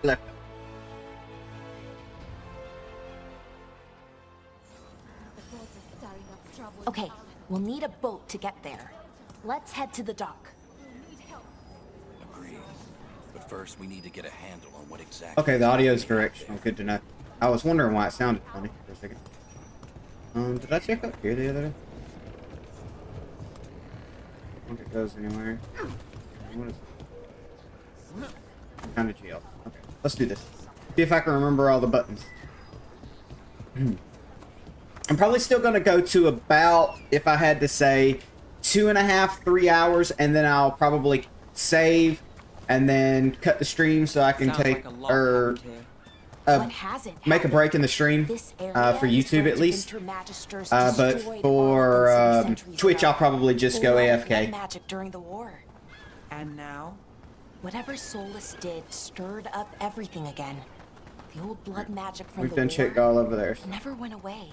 Left. Okay, we'll need a boat to get there. Let's head to the dock. Agreed. But first, we need to get a handle on what exactly. Okay, the audio's directional. Good to know. I was wondering why it sounded funny for a second. Did I check up here the other day? I don't think it goes anywhere. What is it? Kind of jail. Okay, let's do this. See if I can remember all the buttons. I'm probably still going to go to about, if I had to say, 2.5, 3 hours, and then I'll probably save and then cut the stream so I can take or make a break in the stream for YouTube at least. But for Twitch, I'll probably just go AFK. Magic during the war. And now? Whatever Solus did stirred up everything again. The old blood magic from We've the done war checked all over there. never went away.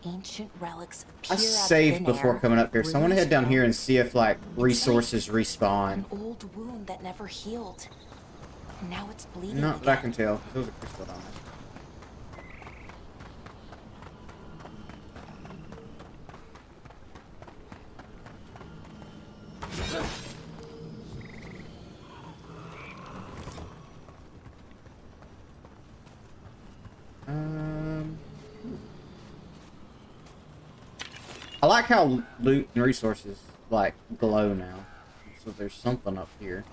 Ancient relics I appear saved before coming up here, so I want to head down here and see if like resources respawn. An old wound that never healed. Now it's bleeding Not that I again. can tell. There was a crystal on it. I like how loot and resources like glow now. So there's something up here.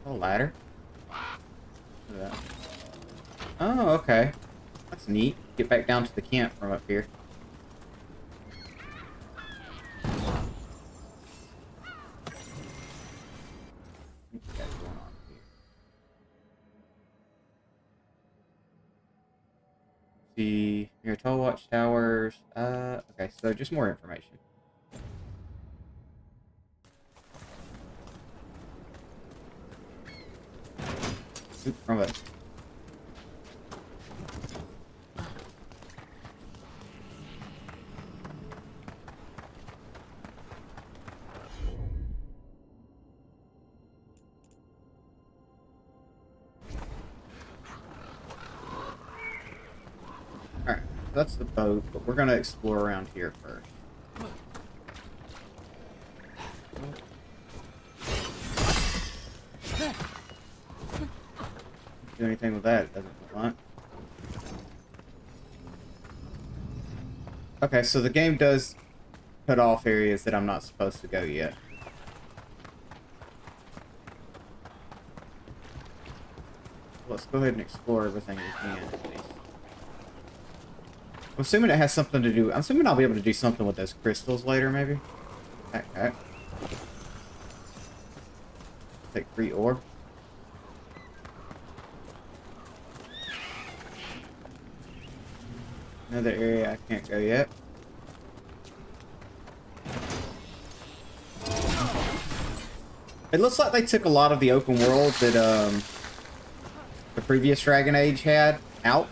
Oh, ladder. Look at that. Oh, okay. That's neat. Get back down to the camp from up here. See here, tall watchtowers. Okay, so just more information. Oop, wrong button. Alright, that's the boat, but we're gonna explore around here first. Do anything with that, it doesn't look like. Okay, so the game does cut off areas that I'm not supposed to go yet. Let's go ahead and explore everything we can, at least. I'm assuming it has something to do... I'm assuming I'll be able to do something with those crystals later, maybe? Okay. Take 3 ore. Another area I can't go yet. It looks like they took a lot of the open world that the previous Dragon Age had out,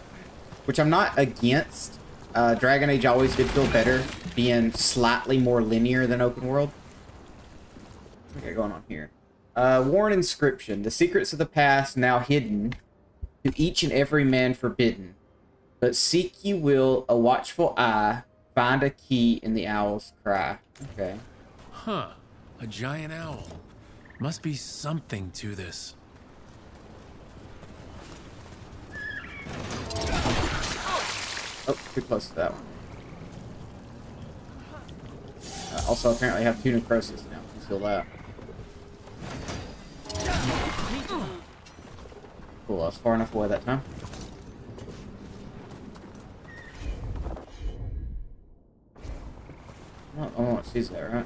which I'm not against. Dragon Age always did feel better being slightly more linear than open world. What we got going on here? Worn inscription. The secrets of the past now hidden, to each and every man forbidden. But seek you will a watchful eye, find a key in the owl's cry. Okay. Huh. A giant owl. Must be something to this. Oh, too close to that one. Also, apparently have 2 necrosis now. Let's feel that. Cool, I was far enough away that time. Oh, sees that, right?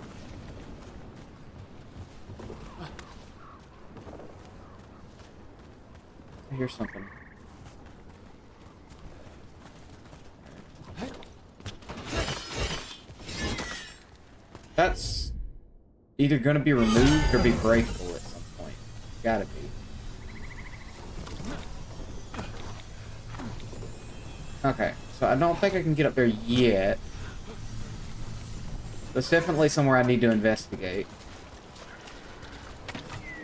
I hear something. That's either going to be removed or be breakable at some point. Gotta be. Okay, so I don't think I can get up there yet. That's definitely somewhere I need to investigate.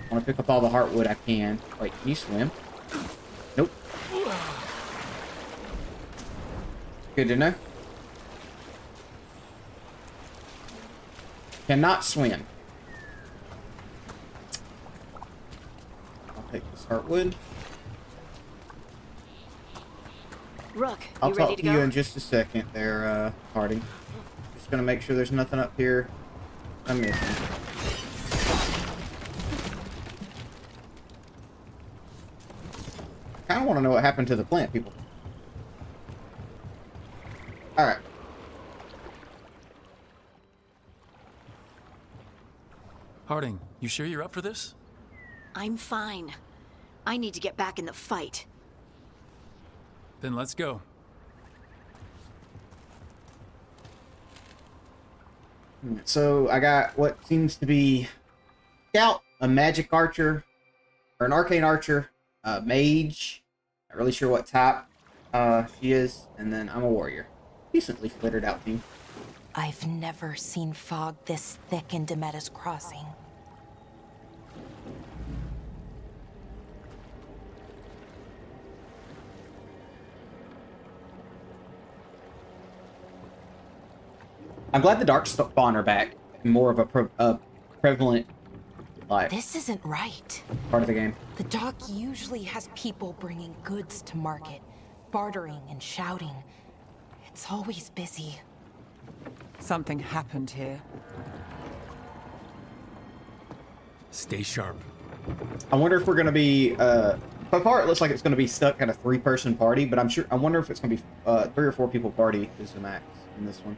I want to pick up all the heartwood I can. Wait, can you swim? Nope. Good to know. Cannot swim. I'll take this heartwood. Rook, I'll you ready talk to to you go? in just a second there, Hardy. Just gonna make sure there's nothing up here I'm missing. I kinda wanna know what happened to the plant people. Alright. Harding, you sure you're up for this? I'm fine. I need to get back in the fight. Then let's go. So I got what seems to be scout, a magic archer, or an arcane archer, a mage. Not really sure what type she is, and then I'm a warrior. Decently flittered out team. I've never seen fog this thick in Demetta's Crossing. I'm glad the Darkspawn are back. More of a prevalent like This isn't right. part of the game. The dock usually has people bringing goods to market, bartering and shouting. It's always busy. Something happened here. Stay sharp. I wonder if we're gonna be so far it looks like it's gonna be stuck at a 3-person party, but I wonder if it's gonna be 3 or 4 people party is the max in this one.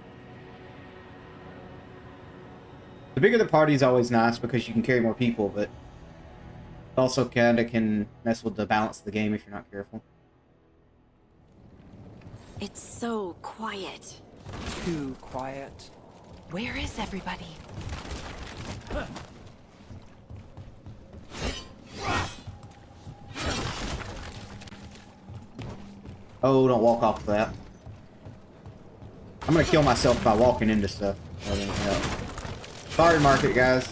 The bigger the party is always nice because you can carry more people, but it also kinda can mess with the balance of the game if you're not careful. It's so quiet. Too quiet. Where is everybody? Oh, don't walk off of that. I'm gonna kill myself by walking into stuff. More than anything else. Sorry, market guys.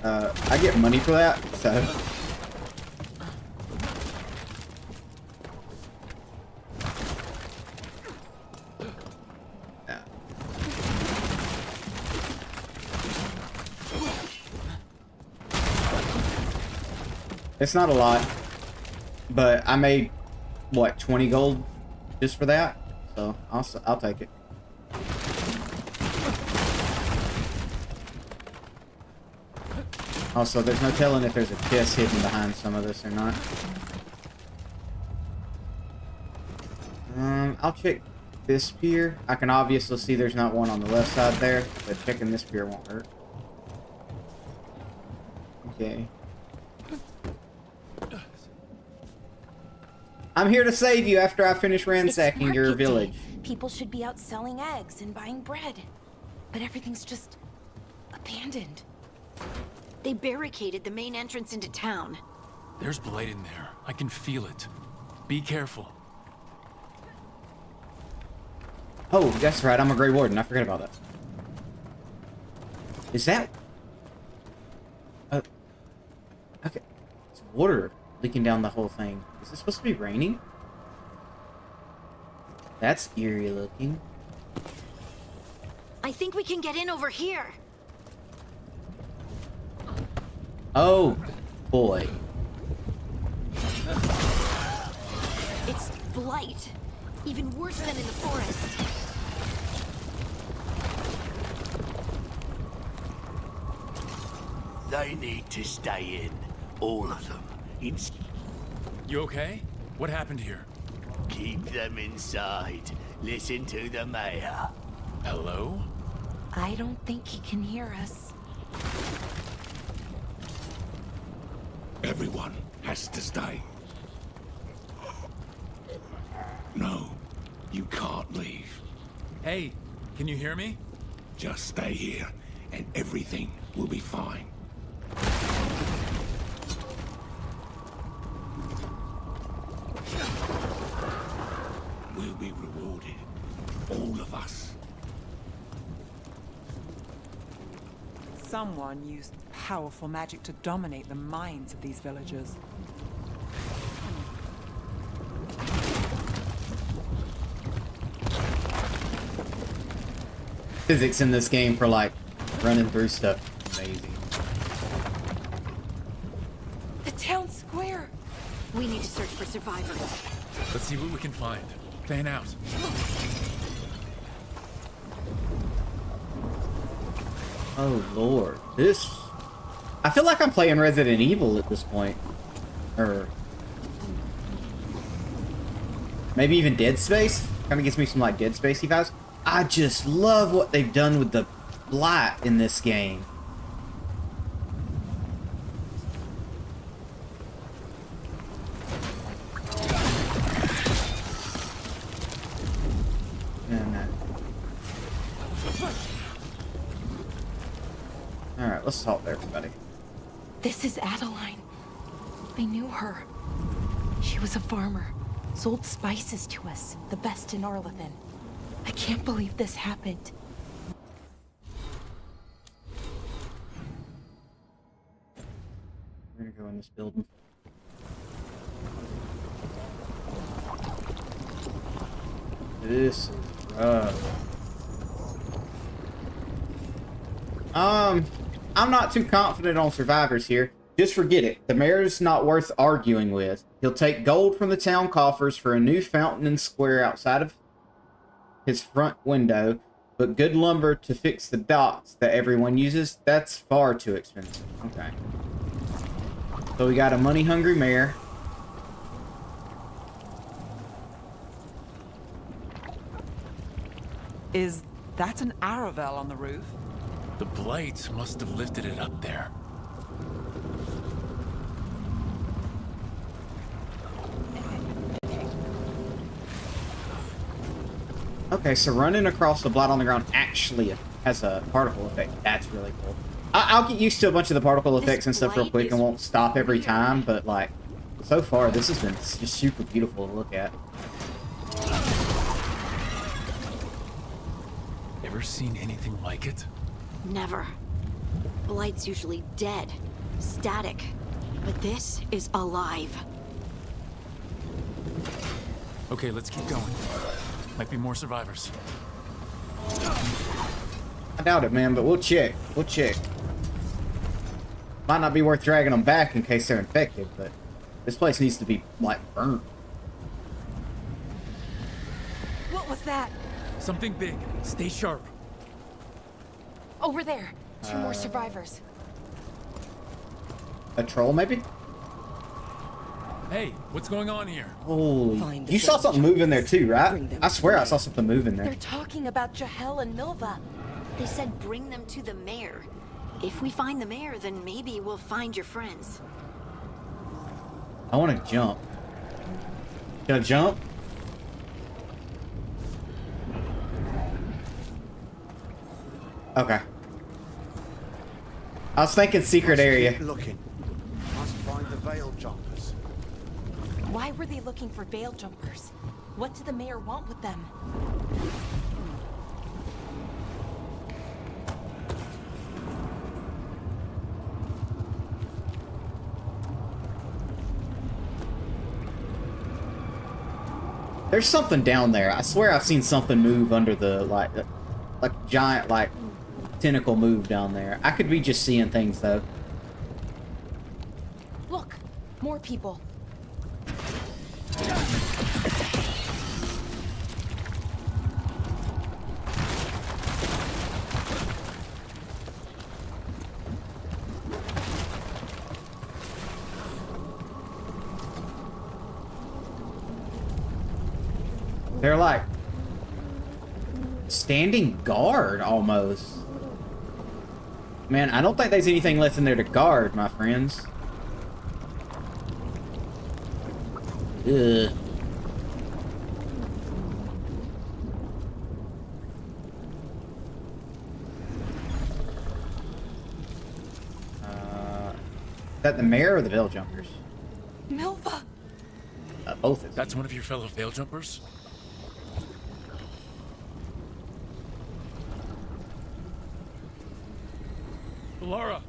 I get money for that, so. Yeah. It's not a lot, but I made what 20 gold just for that, so I'll take it. Also, there's no telling if there's a chest hidden behind some of this or not. I'll check this pier. I can obviously see there's not one on the left side there, but checking this pier won't hurt. Okay. I'm here to save you after I finish ransacking It's your market day. village. People should be out selling eggs and buying bread. But everything's just abandoned. They barricaded the main entrance into town. There's Blight in there. I can feel it. Be careful. Oh, that's right. I'm a Grey Warden. I forgot about that. Is that... okay. It's water leaking down the whole thing. Is this supposed to be raining? That's eerie looking. I think we can get in over here. Oh, boy. It's Blight. Even worse than in the forest. They need to stay in. All of them. You okay? What happened here? Keep them inside. Listen to the mayor. Hello? I don't think he can hear us. Everyone has to stay. No, you can't leave. Hey, can you hear me? Just stay here, and everything will be fine. We'll be rewarded. All of us. Someone used powerful magic to dominate the minds of these villagers. Physics in this game for like running through stuff. Amazing. The town square! We need to search for survivors. Let's see what we can find. Fan out. Oh lord, this. I feel like I'm playing Resident Evil at this point, or maybe even Dead Space. Kind of gives me some like Dead Spacey vibes. I just love what they've done with the light in this game. Alright, let's talk to everybody. This is Adeline. I knew her. She was a farmer. Sold spices to us, the best in Arlathan. I can't believe this happened. We're gonna go in this building. This is rough. I'm not too confident on survivors here. Just forget it. The mayor's not worth arguing with. He'll take gold from the town coffers for a new fountain and square outside of his front window, but good lumber to fix the docks that everyone uses, that's far too expensive. Okay. So we got a money-hungry mayor. Is that an Aravel on the roof? The blight must have lifted it up there. Okay, so running across the blight on the ground actually has a particle effect. That's really cool. I'll get used to a bunch of the particle effects and stuff real quick and won't stop every time, but like, so far this has been just super beautiful to look at. Ever seen anything like it? Never. Blight's usually dead, static, but this is alive. Okay, let's keep going. Might be more survivors. I doubt it, man, but we'll check. We'll check. Might not be worth dragging them back in case they're infected, but this place needs to be, like, burnt. What was that? Something big. Stay sharp. Over there. Two more survivors. A troll, maybe? Hey, what's going on here? Holy... You saw something moving there too, right? I swear I saw something moving there. They're talking about Jahel and Milva. They said bring them to the mayor. If we find the mayor, then maybe we'll find your friends. I want to jump. Can I jump? Okay. I was thinking secret area. Keep looking. Must find the veil jumpers. Why were they looking for veil jumpers? What did the mayor want with them? There's something down there. I swear I've seen something move under the, like giant, like, tentacle move down there. I could be just seeing things, though. Look, more people. They're like standing guard almost. Man, I don't think there's anything left in there to guard, my friends. Ugh. Is that the mayor or the veil jumpers? Milva! Both of them. That's one of your fellow veil jumpers? Laura.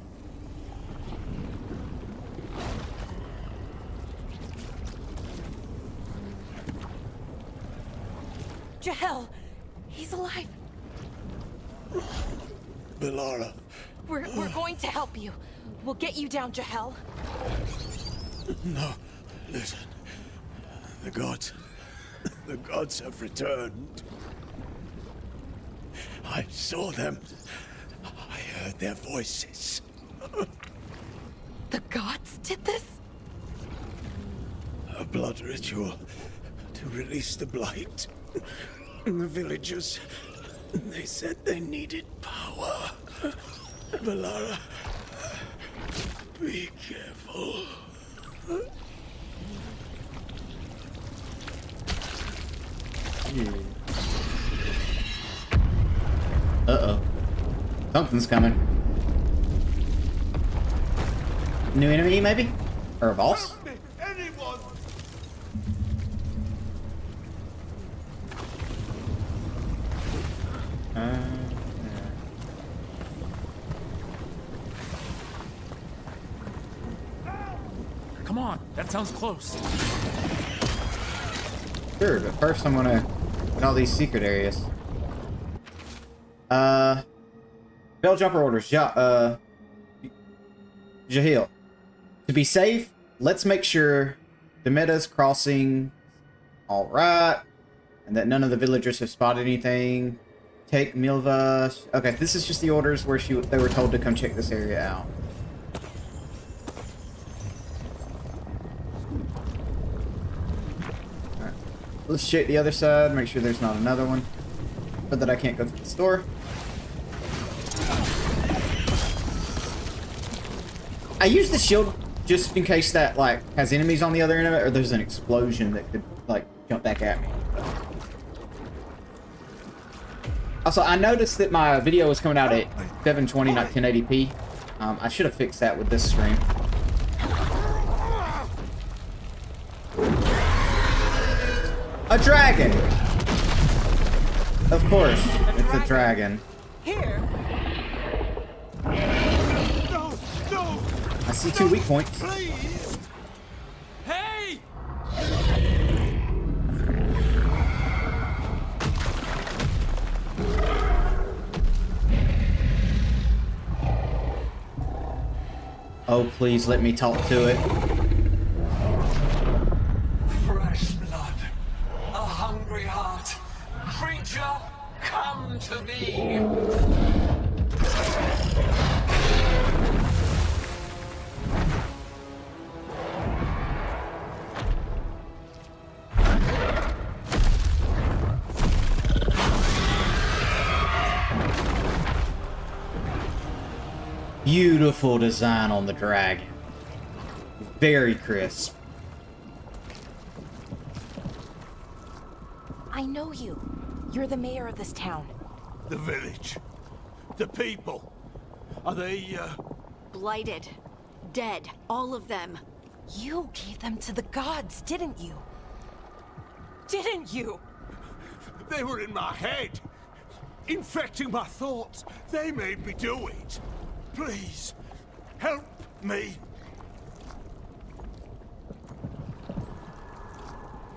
Jahel, he's alive. Belara. We're going to help you. We'll get you down, Jahel. No, listen. The gods have returned. I saw them. I heard their voices. The gods did this? A blood ritual to release the blight. And the villagers, they said they needed power. Belara, be careful. Uh-oh. Something's coming. New enemy, maybe? Or a boss? Anyone! Come on, that sounds close. Sure, but first I'm gonna get all these secret areas. Bell jumper orders. Jahil. To be safe, let's make sure Demeta's crossing all right, and that none of the villagers have spotted anything. Take Milva. Okay, this is just the orders where they were told to come check this area out. Alright. Let's check the other side, make sure there's not another one. But that I can't go through the store. I use the shield just in case that, like, has enemies on the other end of it, or there's an explosion that could, like, jump back at me. Also, I noticed that my video was coming out at 720, not 1080p. I should have fixed that with this stream. A dragon! Of course, it's a dragon. Here. No! No! I see 2 weak points. Please! Hey! Oh, please let me talk to it. Fresh blood, a hungry heart. Creature, come to me. Beautiful design on the dragon. Very crisp. I know you. You're the mayor of this town. The village. The people. Are they, Blighted. Dead. All of them. You gave them to the gods, didn't you? Didn't you? They were in my head. Infecting my thoughts. They made me do it. Please, help me.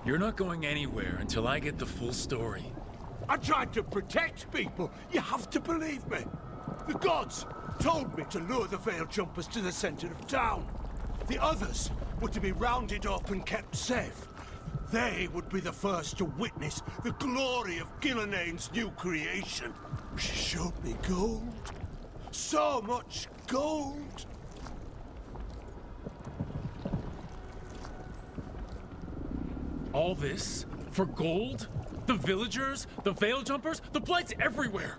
You're not going anywhere until I get the full story. I tried to protect people. You have to believe me. The gods told me to lure the Veil Jumpers to the center of town. The others were to be rounded up and kept safe. They would be the first to witness the glory of Gilnenane's new creation. She showed me gold. So much gold. All this? For gold? The villagers? The Veil Jumpers? The Blight's everywhere!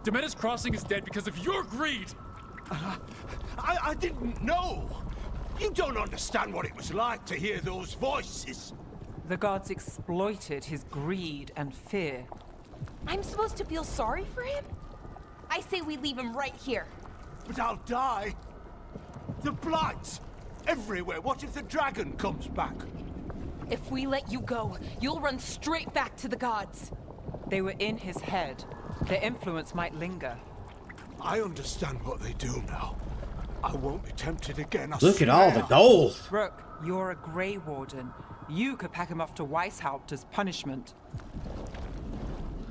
Demeta's Crossing is dead because of your greed! I didn't know. You don't understand what it was like to hear those voices. The gods exploited his greed and fear. I'm supposed to feel sorry for him? I say we leave him right here. But I'll die. The Blights everywhere. What if the dragon comes back? If we let you go, you'll run straight back to the gods. They were in his head. Their influence might linger. I understand what they do now. I won't attempt it again, I Look at all the swear. gold. Rook, you're a Grey Warden. You could pack him off to Weishaupt as punishment.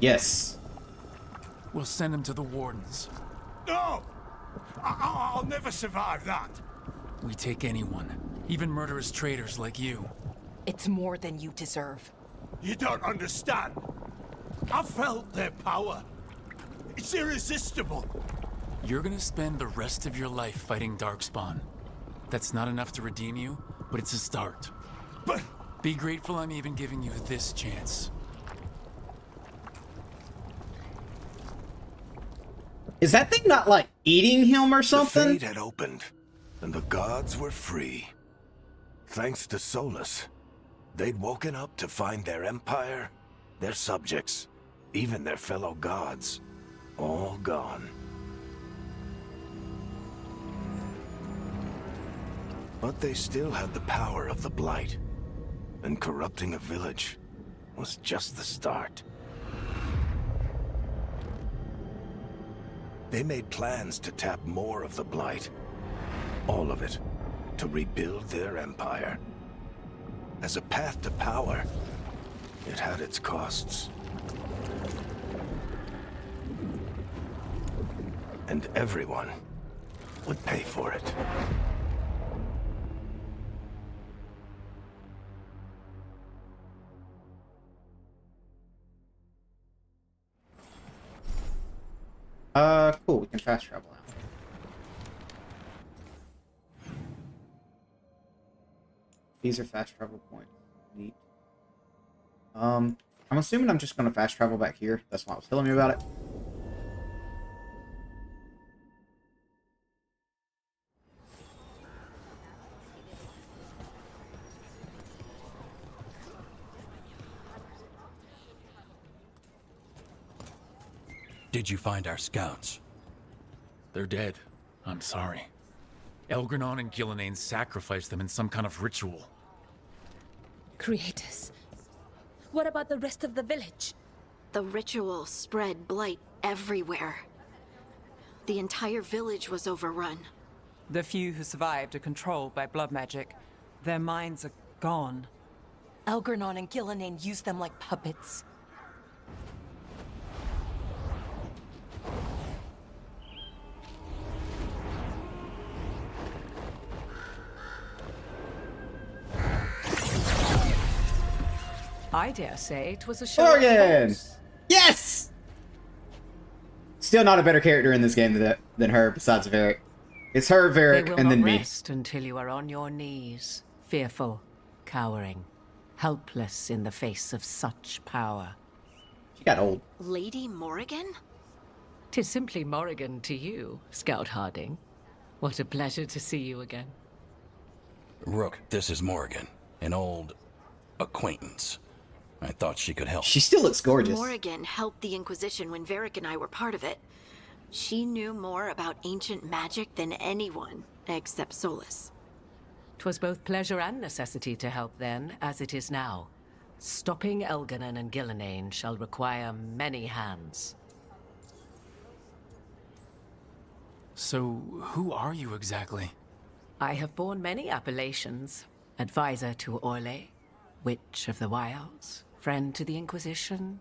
Yes. We'll send him to the Wardens. No! I'll never survive that. We take anyone, even murderous traitors like you. It's more than you deserve. You don't understand. I felt their power. It's irresistible. You're gonna spend the rest of your life fighting Darkspawn. That's not enough to redeem you, but it's a start. But Be grateful I'm even giving you this chance. Is that thing not like eating him or The something? fate had opened, and the gods were free. Thanks to Solus, they'd woken up to find their empire, their subjects, even their fellow gods, all gone. But they still had the power of the Blight, and corrupting a village was just the start. They made plans to tap more of the Blight. All of it. To rebuild their empire. As a path to power, it had its costs. And everyone would pay for it. Cool, we can fast travel now. These are fast travel points. Neat. I'm assuming I'm just gonna fast travel back here. That's why I was telling me about it. Did you find our scouts? They're dead. I'm sorry. Elgranon and Gillenane sacrificed them in some kind of ritual. Creators. What about the rest of the village? The ritual spread blight everywhere. The entire village was overrun. The few who survived are controlled by blood magic. Their minds are gone. Elgranon and Gillenane used them like puppets. I dare say it was a show of Morgan! force. Yes! Still not a better character in this game than her, besides Varric. It's her, They Varric, will and not then me. rest until you are on your knees, fearful, cowering, helpless in the face of such power. She got old. Lady Morrigan? 'Tis simply Morrigan to you, Scout Harding. What a pleasure to see you again. Rook, this is Morrigan, an old acquaintance. I thought she could help. She still looks gorgeous. Morrigan helped the Inquisition when Varric and I were part of it. She knew more about ancient magic than anyone, except Solus. 'Twas both pleasure and necessity to help then, as it is now. Stopping Elganon and Gillenane shall require many hands. So, who are you exactly? I have borne many appellations. Advisor to Orlais, Witch of the Wilds, friend to the Inquisition.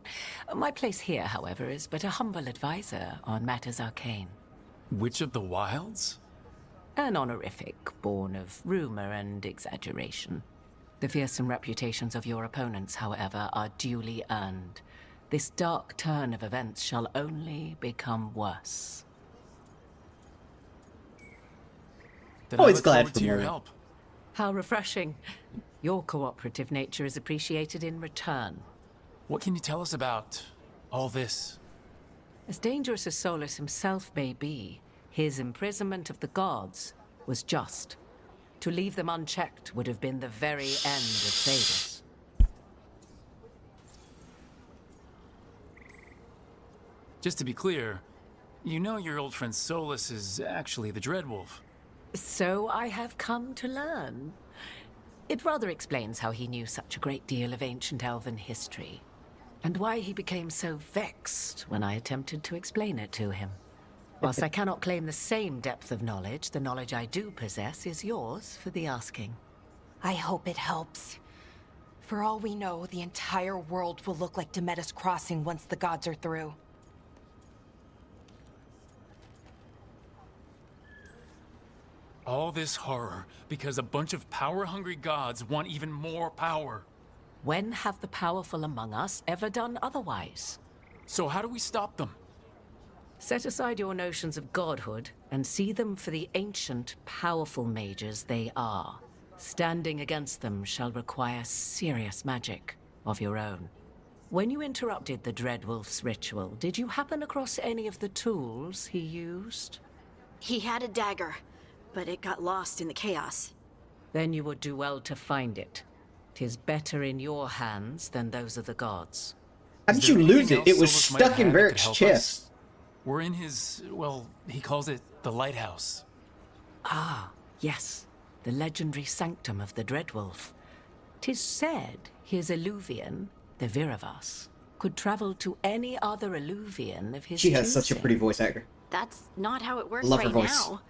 My place here, however, is but a humble advisor on matters arcane. Witch of the Wilds? An honorific born of rumor and exaggeration. The fearsome reputations of your opponents, however, are duly earned. This dark turn of events shall only become worse. Then Always I look glad forward for to your Morrigan. help. How refreshing. Your cooperative nature is appreciated in return. What can you tell us about all this? As dangerous as Solus himself may be, his imprisonment of the gods was just. To leave them unchecked would have been the very end of Thedas. Just to be clear, you know your old friend Solus is actually the Dreadwolf. So I have come to learn. It rather explains how he knew such a great deal of ancient elven history, and why he became so vexed when I attempted to explain it to him. Whilst I cannot claim the same depth of knowledge, the knowledge I do possess is yours for the asking. I hope it helps. For all we know, the entire world will look like Demetus Crossing once the gods are through. All this horror because a bunch of power-hungry gods want even more power. When have the powerful among us ever done otherwise? So how do we stop them? Set aside your notions of godhood and see them for the ancient, powerful mages they are. Standing against them shall require serious magic of your own. When you interrupted the Dreadwolf's ritual, did you happen across any of the tools he used? He had a dagger, but it got lost in the chaos. Then you would do well to find it. 'Tis better in your hands than those of the gods. How did you lose it? It was stuck in Varric's chest. We're in his, well, he calls it the lighthouse. Ah, yes. The legendary sanctum of the Dreadwolf. 'Tis said his Eluvian, the Viravas, could travel to any other Eluvian of his She has such a choosing. pretty voice actor. That's not how it works Love her right voice. now.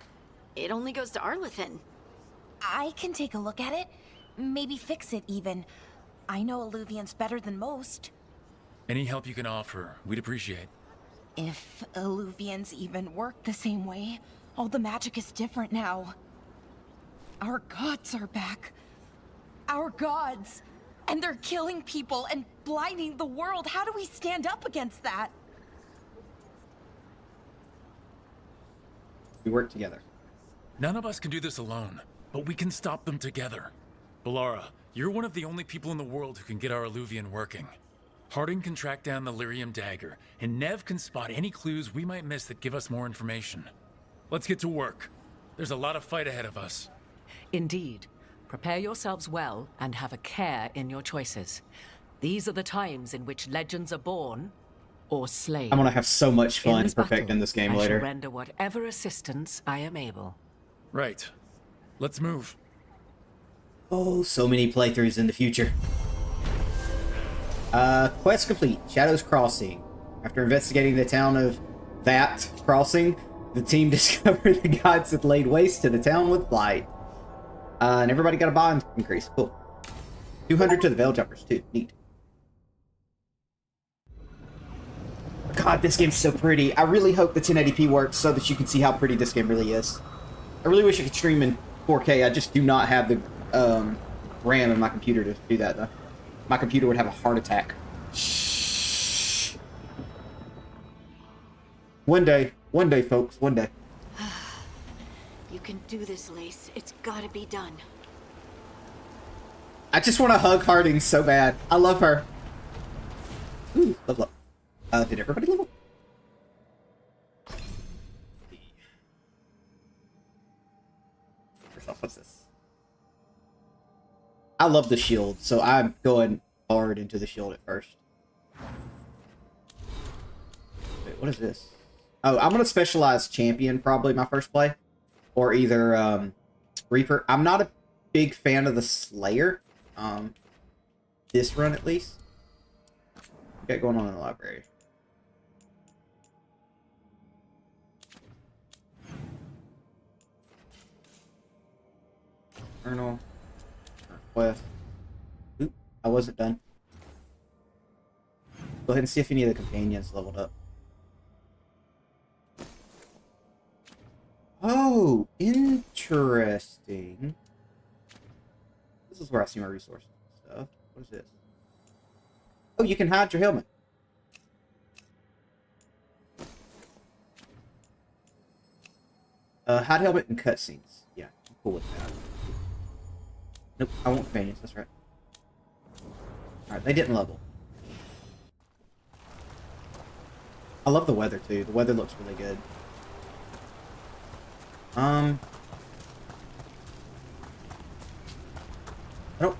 It only goes to Arlethan. I can take a look at it. Maybe fix it, even. I know Alluvians better than most. Any help you can offer, we'd appreciate. If Alluvians even work the same way, all the magic is different now. Our gods are back. Our gods! And they're killing people and blinding the world. How do we stand up against that? We work together. None of us can do this alone, but we can stop them together. Balara, you're one of the only people in the world who can get our Alluvian working. Harding can track down the Lyrium dagger, and Nev can spot any clues we might miss that give us more information. Let's get to work. There's a lot of fight ahead of us. Indeed. Prepare yourselves well and have a care in your choices. These are the times in which legends are born or slain. I'm gonna have so much In fun this perfecting battle, this game I later. shall render whatever assistance I am able. Right. Let's move. Oh, so many playthroughs in the future. Quest complete. Shadows Crossing. After investigating the town of that crossing, the team discovered the gods had laid waste to the town with blight. And everybody got a bond increase. Cool. 200 to the Veil Jumpers, too. Neat. God, this game's so pretty. I really hope the 1080p works so that you can see how pretty this game really is. I really wish I could stream in 4K. I just do not have the RAM in my computer to do that, though. My computer would have a heart attack. Shh. One day, folks, one day. You can do this, Lace. It's gotta be done. I just want to hug Harding so bad. I love her. Ooh, level up. Did everybody level? First off, what's this? I love the shield, so I'm going hard into the shield at first. Wait, what is this? Oh, I'm going to specialize champion probably my first play. Or either Reaper. I'm not a big fan of the Slayer. This run at least. What got going on in the library? Journal. Quest. Oop, I wasn't done. Go ahead and see if any of the companions leveled up. Oh, interesting. This is where I see my resources and stuff. What is this? Oh, you can hide your helmet. Hide helmet and cutscenes. Yeah, I'm cool with that. Nope, I want companions, that's right. Alright, they didn't level. I love the weather too. The weather looks really good. I don't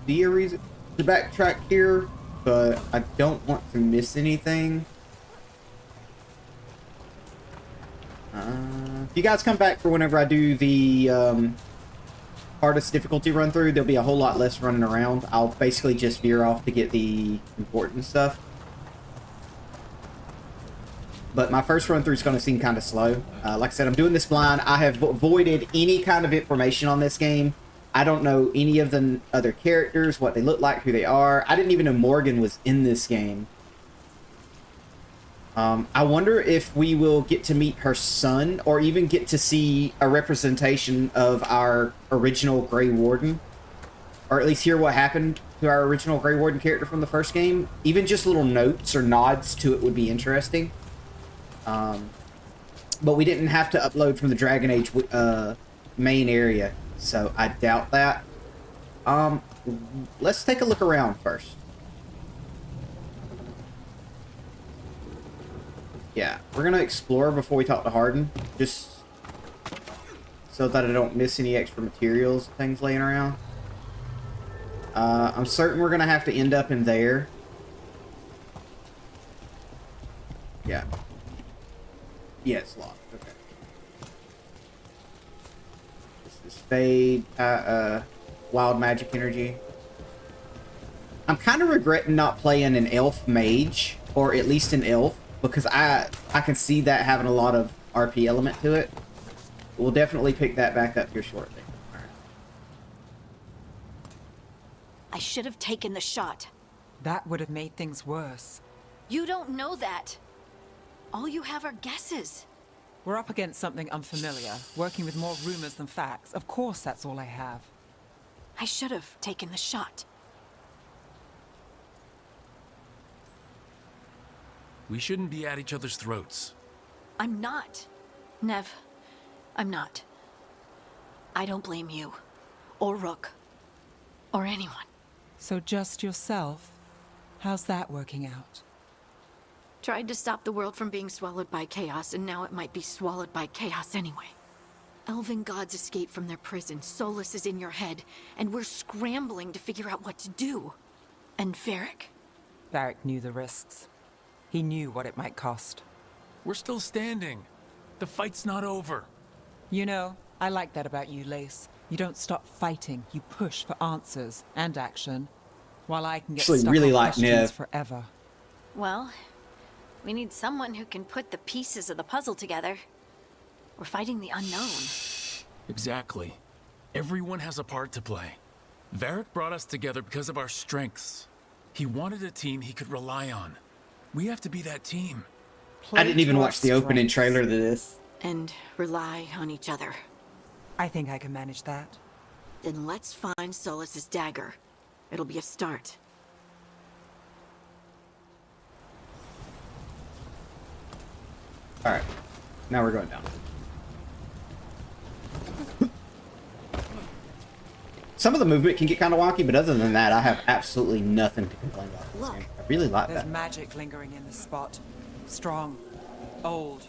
see a reason to backtrack here, but I don't want to miss anything. If you guys come back for whenever I do the hardest difficulty run through, there'll be a whole lot less running around. I'll basically just veer off to get the important stuff. but my first run through is going to seem kind of slow. Like I said, I'm doing this blind. I have avoided any kind of information on this game. I don't know any of the other characters, what they look like, who they are. I didn't even know Morgan was in this game. I wonder if we will get to meet her son, or even get to see a representation of our original Grey Warden, or at least hear what happened to our original Grey Warden character from the first game. Even just little notes or nods to it would be interesting. But we didn't have to upload from the Dragon Age main area, so I doubt that. Let's take a look around first. Yeah, we're gonna explore before we talk to Hardin, just so that I don't miss any extra materials and things laying around. I'm certain we're gonna have to end up in there. Yeah. Yeah, it's locked. Okay. This is Fade, Wild Magic Energy. I'm kind of regretting not playing an Elf Mage, or at least an Elf, because I can see that having a lot of RP element to it. We'll definitely pick that back up here shortly. All right. I should have taken the shot. That would have made things worse. You don't know that. All you have are guesses. We're up against something unfamiliar, working with more rumors than facts. Of course, that's all I have. I should have taken the shot. We shouldn't be at each other's throats. I'm not. Nev, I'm not. I don't blame you, or Rook, or anyone. So just yourself? How's that working out? Tried to stop the world from being swallowed by chaos, and now it might be swallowed by chaos anyway. Elven gods escaped from their prison, Solus is in your head, and we're scrambling to figure out what to do. And Varric? Varric knew the risks. He knew what it might cost. We're still standing. The fight's not over. You know, I like that about you, Lace. You don't stop fighting. You push for answers and action, while I can get stuck really on like questions Nev. forever. Well, we need someone who can put the pieces of the puzzle together. We're fighting the unknown. Exactly. Everyone has a part to play. Varric brought us together because of our strengths. He wanted a team he could rely on. We have to be that team. I didn't even watch the opening trailer to this. And rely on each other. I think I can manage that. Then let's find Solus's dagger. It'll be a start. Alright. Now we're going down. Some of the movement can get kind of wonky, but other than that, I have absolutely nothing to complain about this game. I really like There's that. magic lingering in this spot. Strong. Old.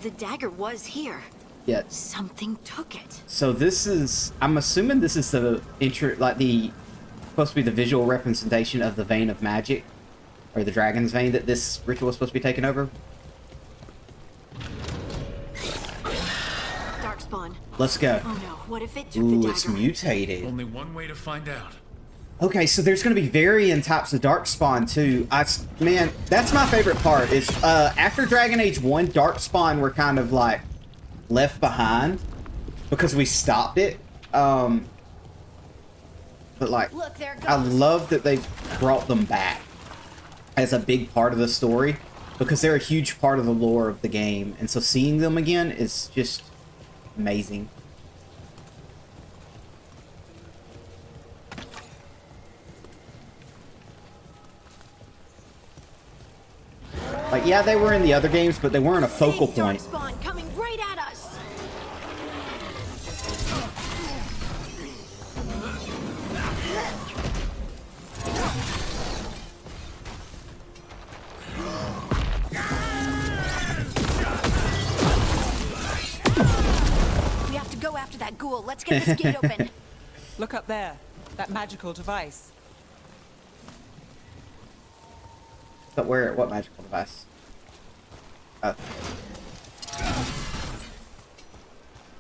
The dagger was here. Yeah. Something took it. So this is, I'm assuming this is the supposed to be the visual representation of the vein of magic, or the dragon's vein that this ritual is supposed to be taking over. Darkspawn. Let's go. Oh no, what if it took the Ooh, dagger? it's mutated. Only one way to find out. Okay, so there's going to be varying types of Darkspawn too. Man, that's my favorite part. Is after Dragon Age 1, Darkspawn were kind of like left behind because we stopped it. But like, Look, there it I goes. love that they brought them back as a big part of the story, because they're a huge part of the lore of the game, and so seeing them again is just amazing. Like, yeah, they were in the other games, but they weren't a focal point. Darkspawn coming right at us. We have to go after that ghoul. Let's get this gate open. Look up there. That magical device. But where? What magical device? Oh.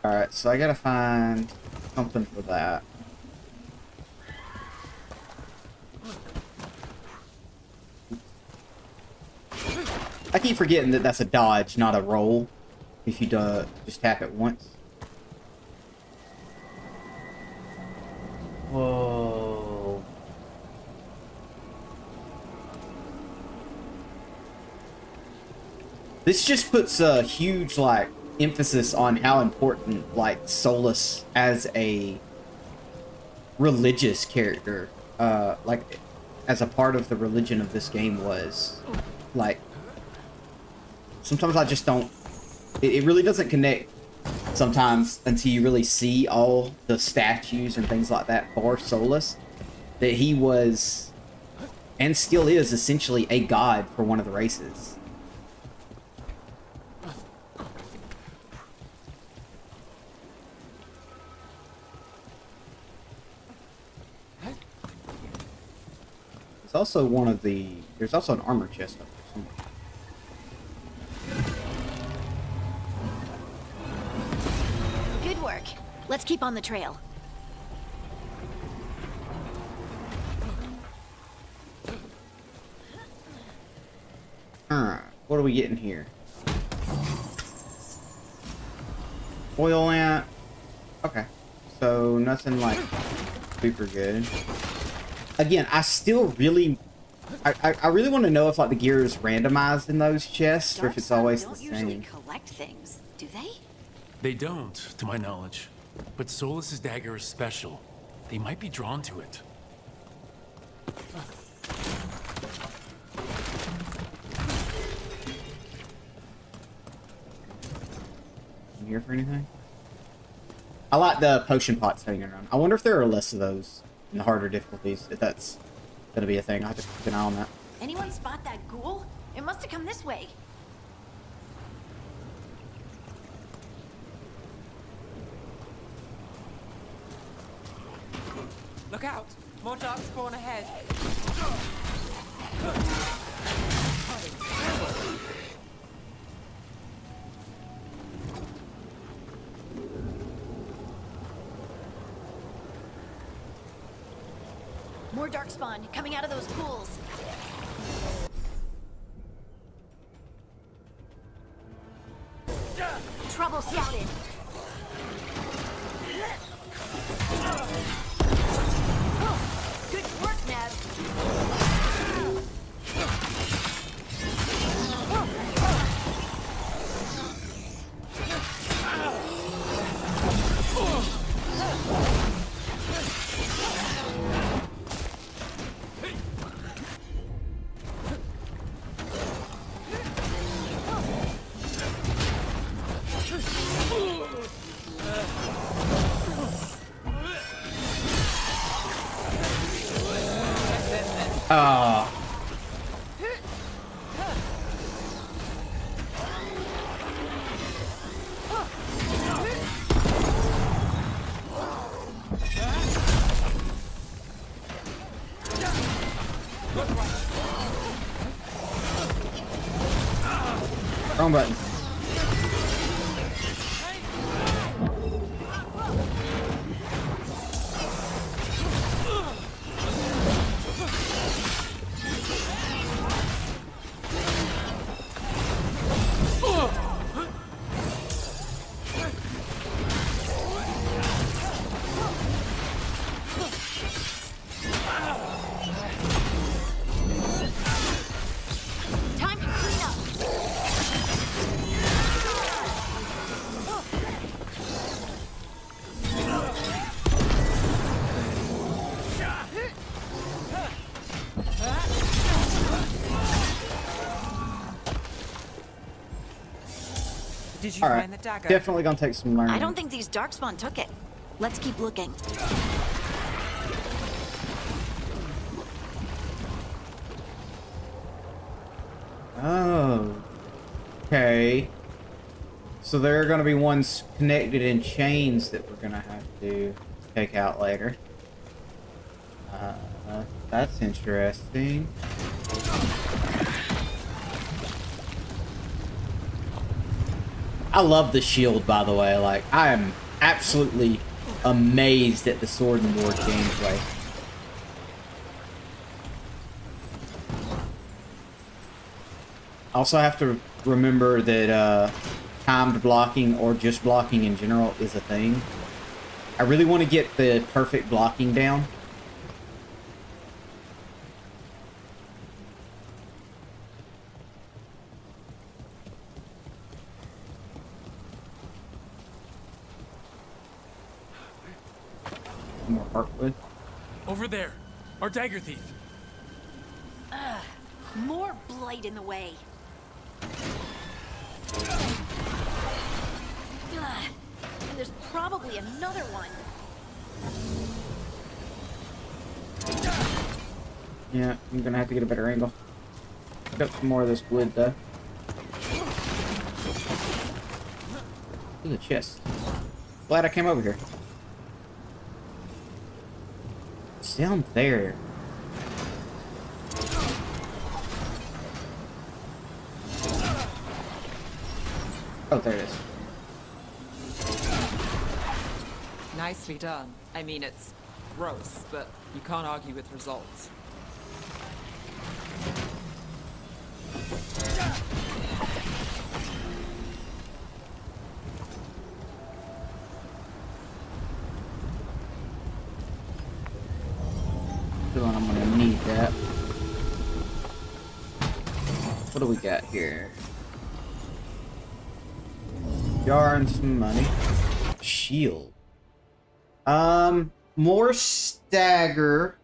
Alright, so I gotta find something for that. I keep forgetting that that's a dodge, not a roll. If you just tap it once. Whoa. This just puts a huge, like, emphasis on how important, like, Solus as a religious character, like, as a part of the religion of this game was. Like, sometimes I just don't, it really doesn't connect sometimes until you really see all the statues and things like that for Solus, that he was, and still is, essentially a god for one of the races. It's also one of the, there's also an armor chest up there somewhere. Good work. Let's keep on the trail. Alright, what are we getting here? Oil lamp. Okay. So nothing like super good. Again, I still really I really want to know if like the gear is randomized in those chests or if it's always the same. Don't usually collect things, do they? They don't, to my knowledge. But Solus's dagger is special. They might be drawn to it. You here for anything? I like the potion pots hanging around. I wonder if there are less of those in the harder difficulties, if that's gonna be a thing. I have to keep an eye on that. Anyone spot that ghoul? It must have come this way. Look out! More dark spawn ahead. More darkspawn coming out of those pools. Trouble scouted. Good work, Nev. Ah. Wrong button. Time to clean up. Did you All right. find the dagger? Definitely gonna take some learning. I don't think these darkspawn took it. Let's keep looking. Oh. Okay. So there are going to be ones connected in chains that we're going to have to take out later. That's interesting. I love the shield, by the way. Like, I am absolutely amazed at the Sword and Board gameplay. Also have to remember that timed blocking or just blocking in general is a thing. I really want to get the perfect blocking down. More heartwood. Over there, our dagger thief. More blight in the way. And there's probably another one. Yeah, I'm gonna have to get a better angle. Pick up some more of this wood though. Ooh, the chest. Glad I came over here. It's down there. Oh, there it is. Nicely done. I mean, it's gross, but you can't argue with results. I'm gonna need that. What do we got here? Jar and some money. Shield. More stagger.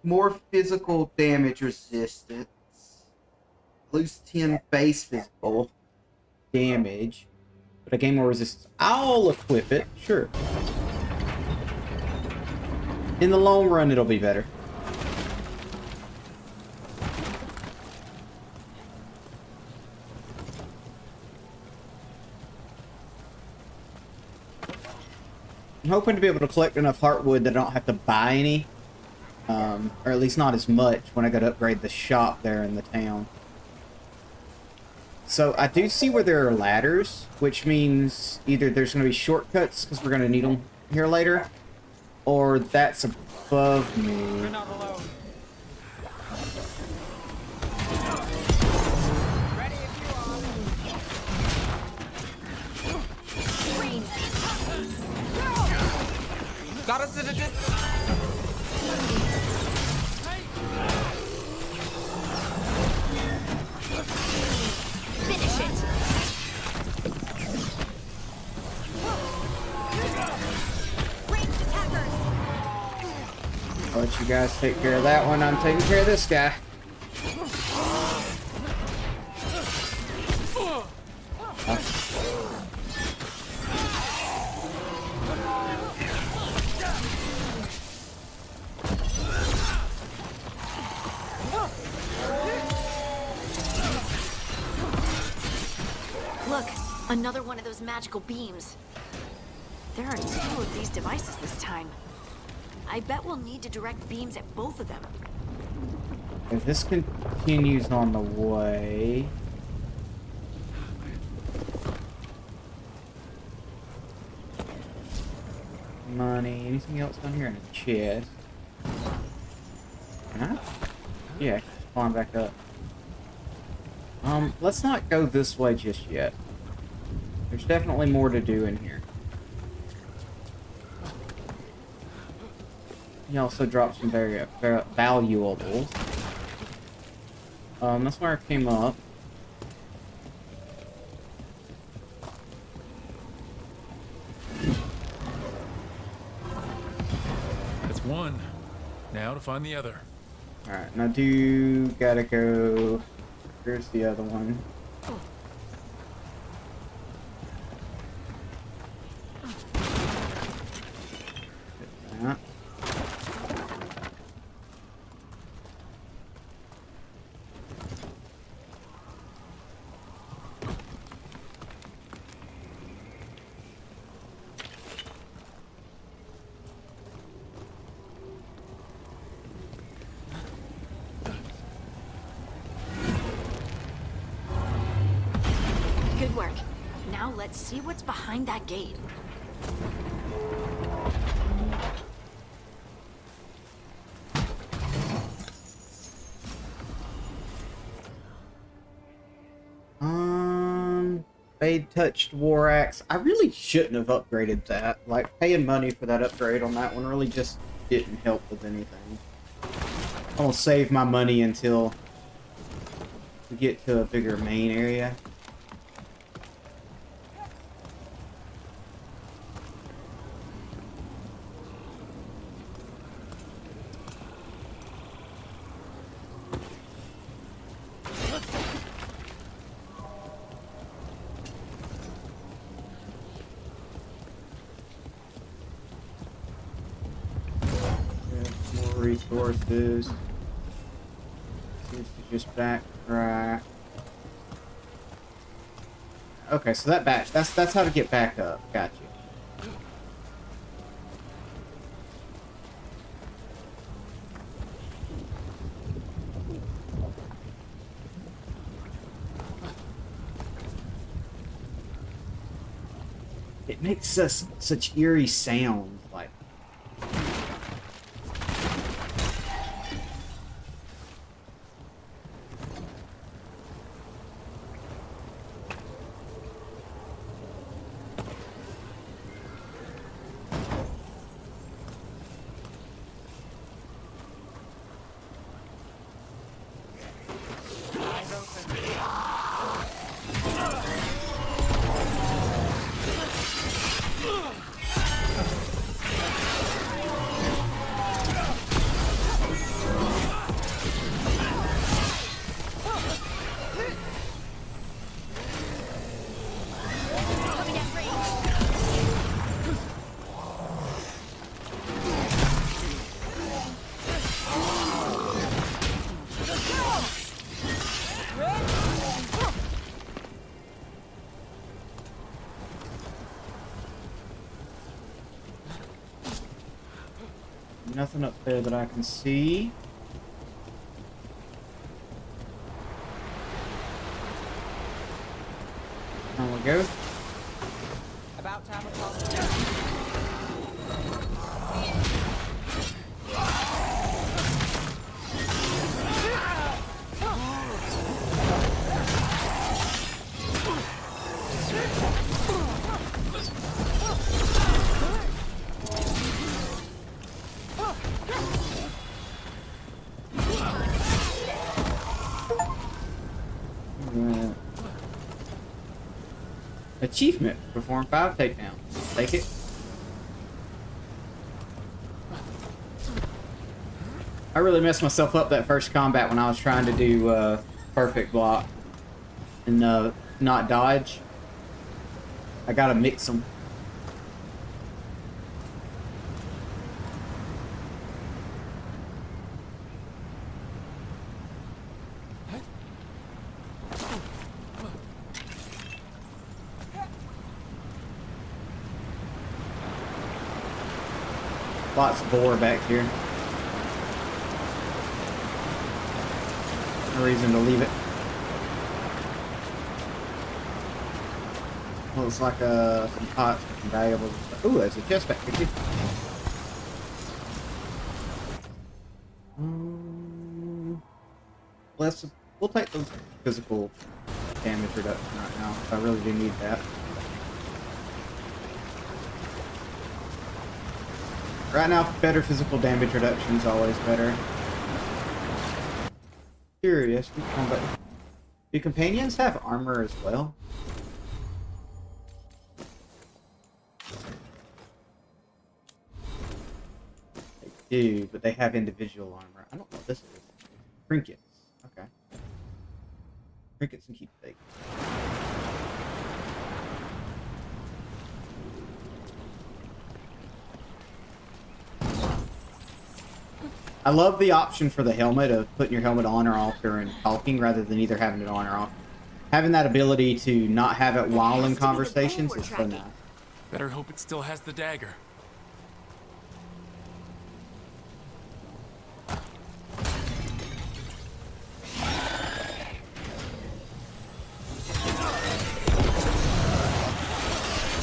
More physical damage resistance. Lose 10 base physical damage. But I gain more resistance. I'll equip it, sure. In the long run, it'll be better. I'm hoping to be able to collect enough heartwood that I don't have to buy any. Or at least not as much when I go to upgrade the shop there in the town. So I do see where there are ladders, which means either there's going to be shortcuts because we're going to need them here later, or that's above me. You're not alone. Ready if you are. Got us at a distance. Finish it. Ranged attackers. I'll let you guys take care of that one. I'm taking care of this guy. Look, another one of those magical beams. There are 2 of these devices this time. I bet we'll need to direct beams at both of them. If this continues on the way... Money, anything else down here in a chest? Huh? Yeah, climb back up. Let's not go this way just yet. There's definitely more to do in here. He also dropped some very valuables. That's where I came up. That's one. Now to find the other. Alright, now do gotta go... Here's the other one. Get that. Good work. Now let's see what's behind that gate. Fade touched war axe. I really shouldn't have upgraded that. Like, paying money for that upgrade on that one really just didn't help with anything. I'll save my money until we get to a bigger main area. Resources. Seems to just backtrack. Okay, so that batch. That's how to get back up. Got you. It makes us such eerie sounds, like. Nothing up there that I can see. There we go. About time Achievement. Perform 5 takedowns. Take it. I really messed myself up that first combat when I was trying to do perfect block and not dodge. I gotta mix them. Lots of boar back here. No reason to leave it. Looks like some pots with some valuables. Ooh, there's a chest back here. We'll take the physical damage reduction right now. I really do need that. Right now, better physical damage reduction is always better. Curious. Do companions have armor as well? They do, but they have individual armor. I don't know what this is. Trinkets. Okay. Trinkets and keepsakes. I love the option for the helmet of putting your helmet on or off during talking rather than either having it on or off. Having that ability to not have it while in conversations is so nice. Better hope it still has the dagger.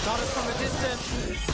Shot us from a distance.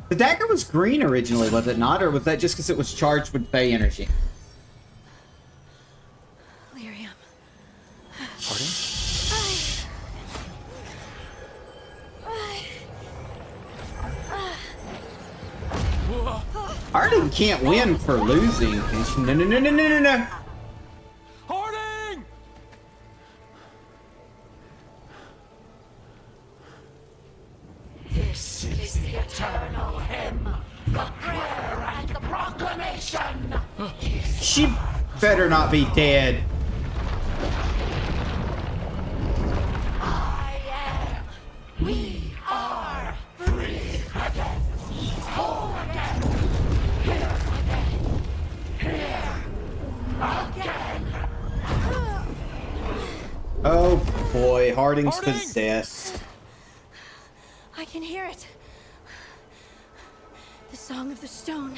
The dagger was green originally, was it not? Or was that just because it was charged with Fey energy? Lyrium. Harding can't win for losing. No, no, no, no, no, no, no. Harding! This is the eternal hymn, the prayer and the proclamation. She better not be dead. I am. We are free again. Whole again. Here again. Here again. Oh boy, Harding's possessed. I can hear it. The Song of the Stone.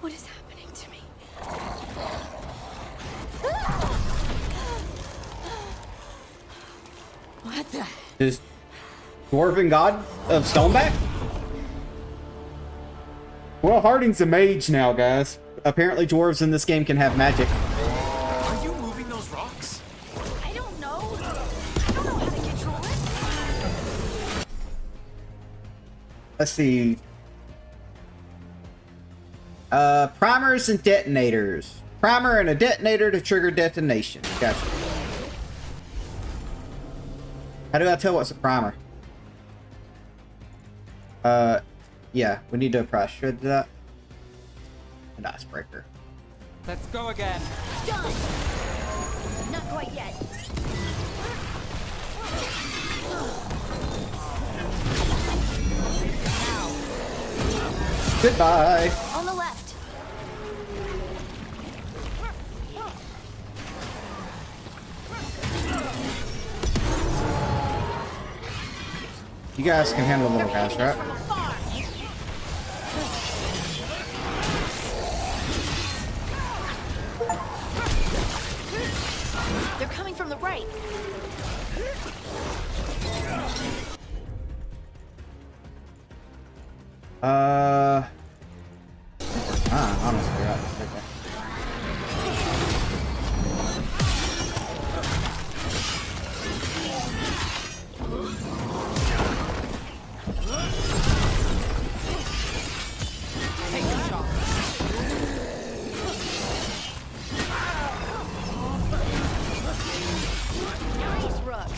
What is happening to me? What the? Is Dwarven God of Stoneback? Well, Harding's a mage now, guys. Apparently dwarves in this game can have magic. Are you moving those rocks? I don't know. I don't know how to control it. Let's see. Primers and detonators. Primer and a detonator to trigger detonation. Gotcha. How do I tell what's a primer? Yeah, we need to apply shred that. An icebreaker. Let's go again. Done. Not quite yet. Goodbye. On the left. You guys can handle the little guys, right? They're coming from the right. Honestly, right. Okay. Take the shot. Nice, Rook.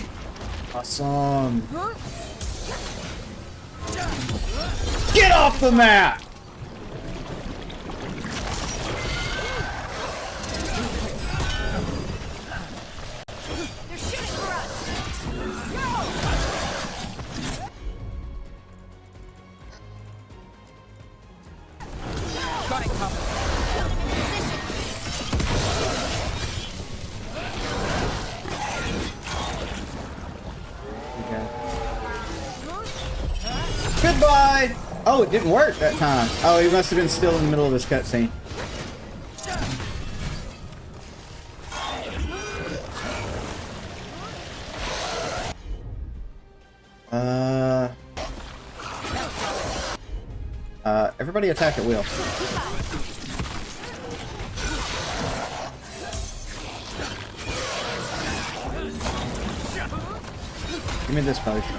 Awesome. Get off the map! They're shooting for us. Got it covered. Goodbye! Oh, it didn't work that time. Oh, he must have been still in the middle of this cutscene. Everybody attack at will. Give me this potion.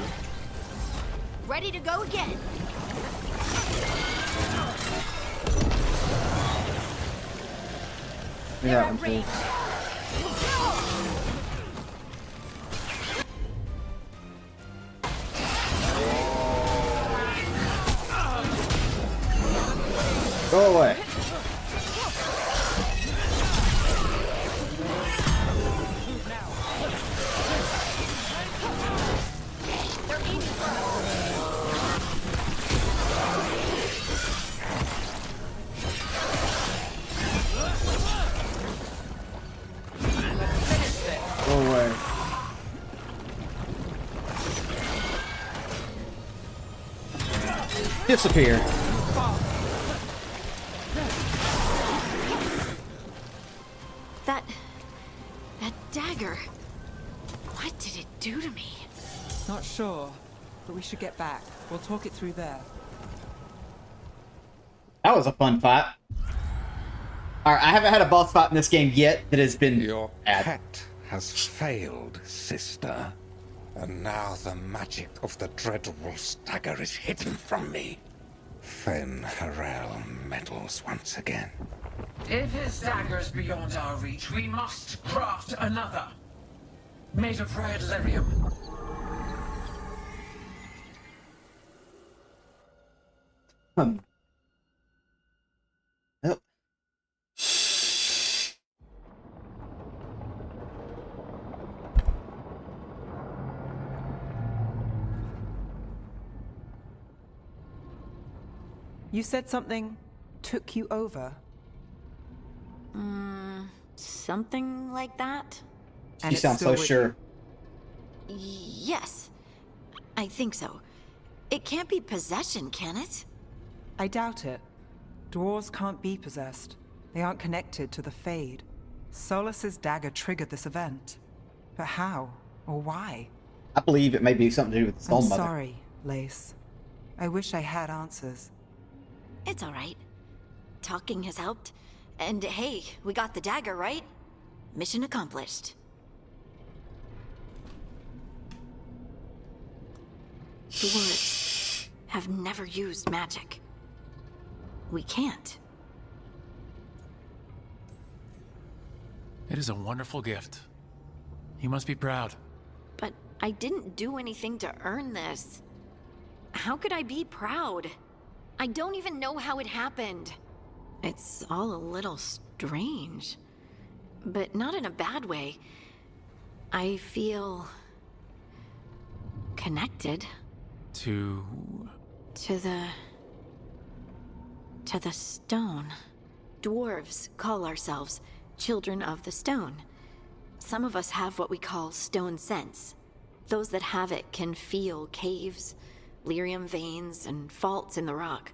Ready to go again. Give me that one too. Go away. Go away. Disappear. That dagger. What did it do to me? Not sure. but we should get back. We'll talk it through there. That was a fun fight. Alright, I haven't had a boss fight in this game yet that has been Your bad. pet has failed, sister. And now the magic of the Dreadwolf's dagger is hidden from me. Fen Harel meddles once again. If his dagger's beyond our reach, we must craft another. Made of red lyrium. Yep. You said something took you over. Something like that? You sound so sure. Yes. I think so. It can't be possession, can it? I doubt it. Dwarves can't be possessed. They aren't connected to the Fade. Solus's dagger triggered this event. But how? Or why? I believe it may be something to do with the Stone I'm Mother. sorry, Lace. I wish I had answers. It's alright. Talking has helped. And hey, we got the dagger, right? Mission accomplished. Dwarves have never used magic. We can't. It is a wonderful gift. You must be proud. But I didn't do anything to earn this. How could I be proud? I don't even know how it happened. It's all a little strange. But not in a bad way. I feel... connected. To the stone. Dwarves call ourselves Children of the Stone. Some of us have what we call stone sense. Those that have it can feel caves, lyrium veins, and faults in the rock.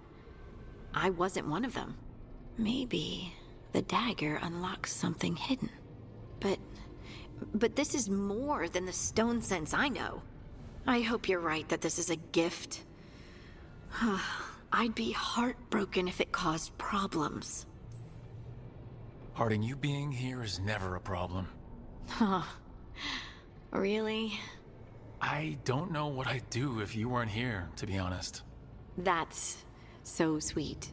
I wasn't one of them. Maybe the dagger unlocks something hidden. But this is more than the stone sense I know. I hope you're right that this is a gift. I'd be heartbroken if it caused problems. Harding, you being here is never a problem. Huh. Really? I don't know what I'd do if you weren't here, to be honest. That's so sweet.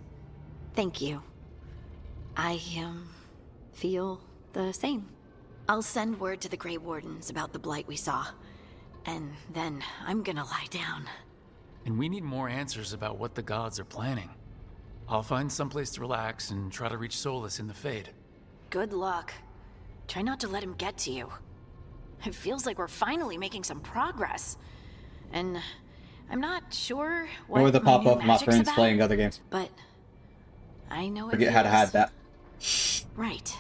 Thank you. I, feel the same. I'll send word to the Grey Wardens about the blight we saw. And then I'm gonna lie down. And we need more answers about what the gods are planning. I'll find someplace to relax and try to reach Solus in the Fade. Good luck. Try not to let him get to you. It feels like we're finally making some progress. And I'm not sure what Or the my new pop-up of my magic's friends about, playing other games. But I know it Forget how to feels hide that. right.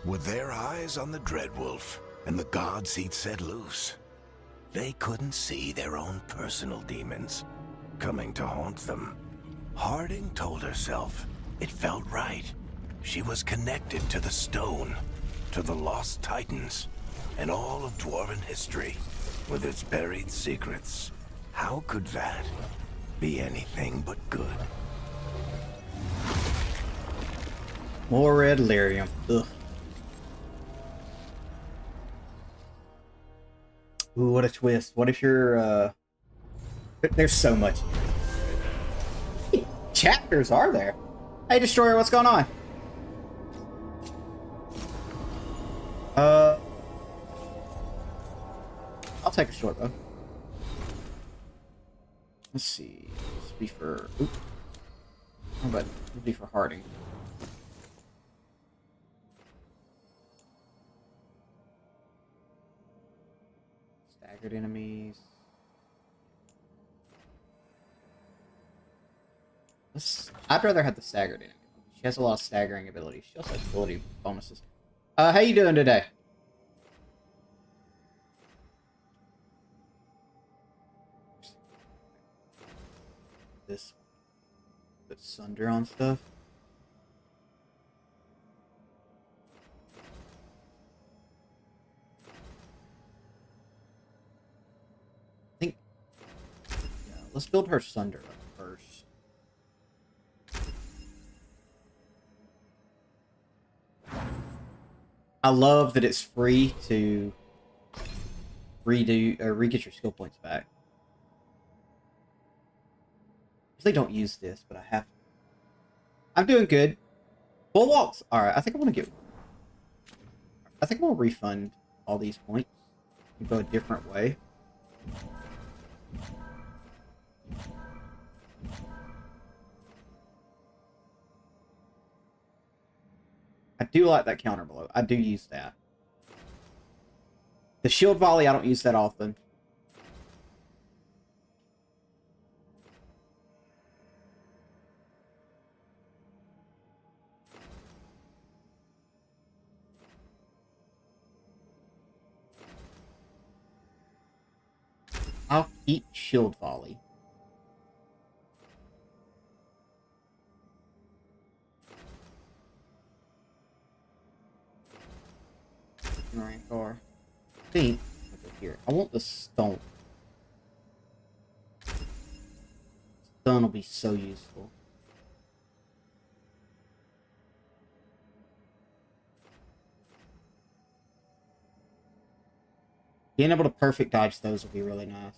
With their eyes on the Dreadwolf and the gods he'd set loose, they couldn't see their own personal demons coming to haunt them. Harding told herself it felt right. She was connected to the stone, to the lost titans, and all of Dwarven history, with its buried secrets. How could that be anything but good? More red lyrium. Ugh. Ooh, what a twist. What if you're, There's so much. How many chapters are there? Hey, Destroyer, what's going on? I'll take a short bow. Let's see. This be for... Oop. How about it'll be for Harding? Staggered enemies. I'd rather have the staggered enemy. She has a lot of staggering abilities. She also has ability bonuses. How you doing today? This put sunder on stuff. let's build her Sunder up first. I love that it's free to redo or re-get your skill points back. Usually don't use this, but I have to. I'm doing good. Bulwarks. Alright, I think I want to refund all these points and go a different way. I do like that counter blow. I do use that. The shield volley, I don't use that often. I'll keep shield volley. Right, or I think here. I want the stone. Stone will be so useful. Being able to perfect dodge those would be really nice.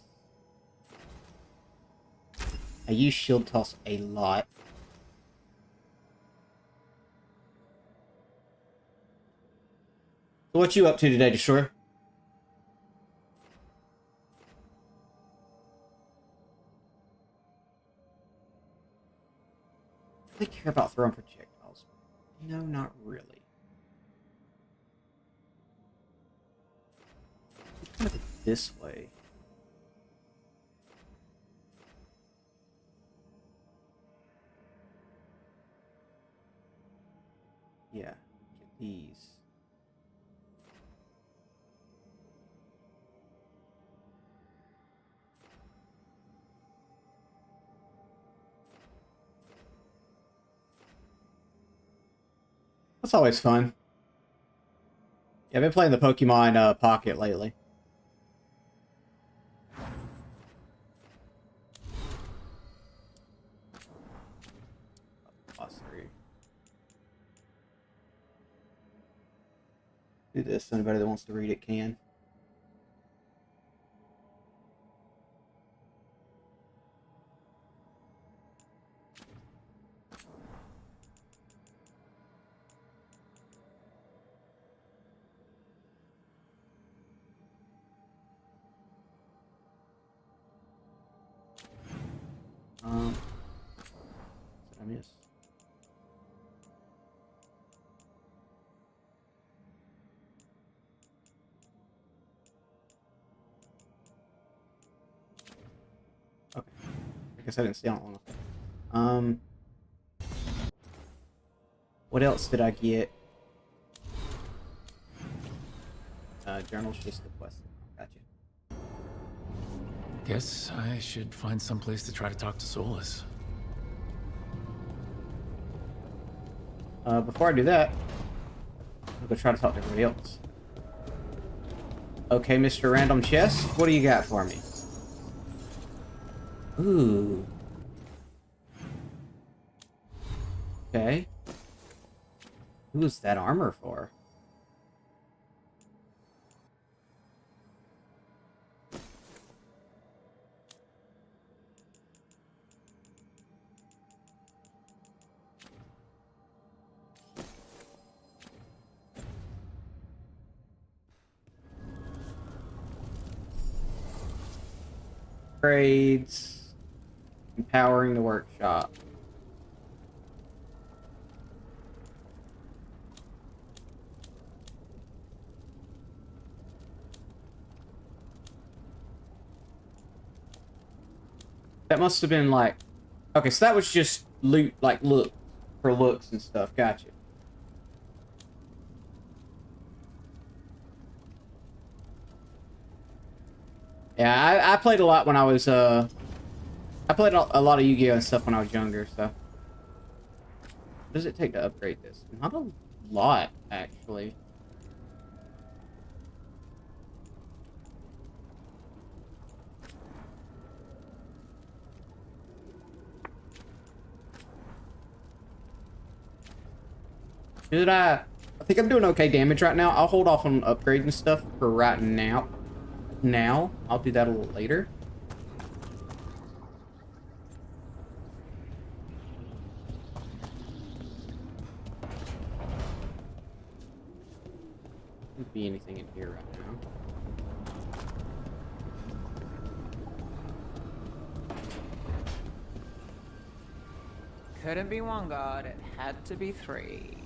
I use shield toss a lot. So what you up to today, Destroyer? Do they care about throwing projectiles? No, not really. Kind of this way. Yeah, get these. That's always fun. Yeah, I've been playing the Pokemon Pocket lately. Do this. Anybody that wants to read it can. What did I miss? Okay. I guess I didn't see on long enough. What else did I get? Journal's just the quest. Gotcha. Guess I should find some place to try to talk to Solus. Before I do that, I'll go try to talk to everybody else. Okay, Mr. Random Chest, what do you got for me? Ooh. Okay. Who is that armor for? Trades. Empowering the workshop. That must have been like... Okay, so that was just loot, like look, for looks and stuff. Gotcha. Yeah, I played a lot when I was, I played a lot of Yu-Gi-Oh! And stuff when I was younger, so... What does it take to upgrade this? Not a lot, actually. Should I think I'm doing okay damage right now. I'll hold off on upgrading stuff for right now. I'll do that a little later. Wouldn't be anything in here right now. Couldn't be one god, it had to be three.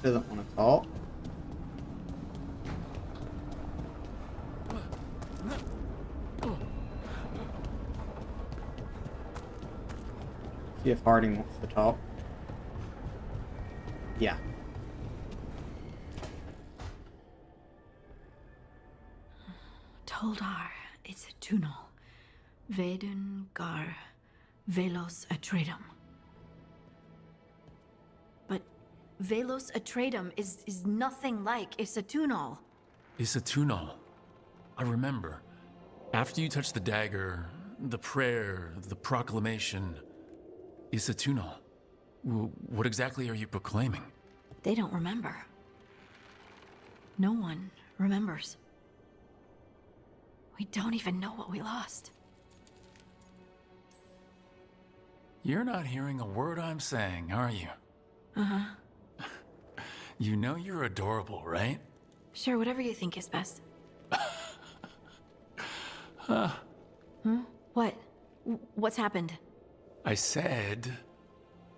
Doesn't want to talk. See if Harding wants to talk. Yeah. Toldar, it's a tunnel. Vedun gar velos atredum. But velos atredum is nothing like Isatunal. Isatunal. I remember. After you touched the dagger, the prayer, the proclamation, Isatunal. What exactly are you proclaiming? They don't remember. No one remembers. We don't even know what we lost. You're not hearing a word I'm saying, are you? Uh-huh. You know you're adorable, right? Sure, whatever you think is best. Huh. What? What's happened? I said,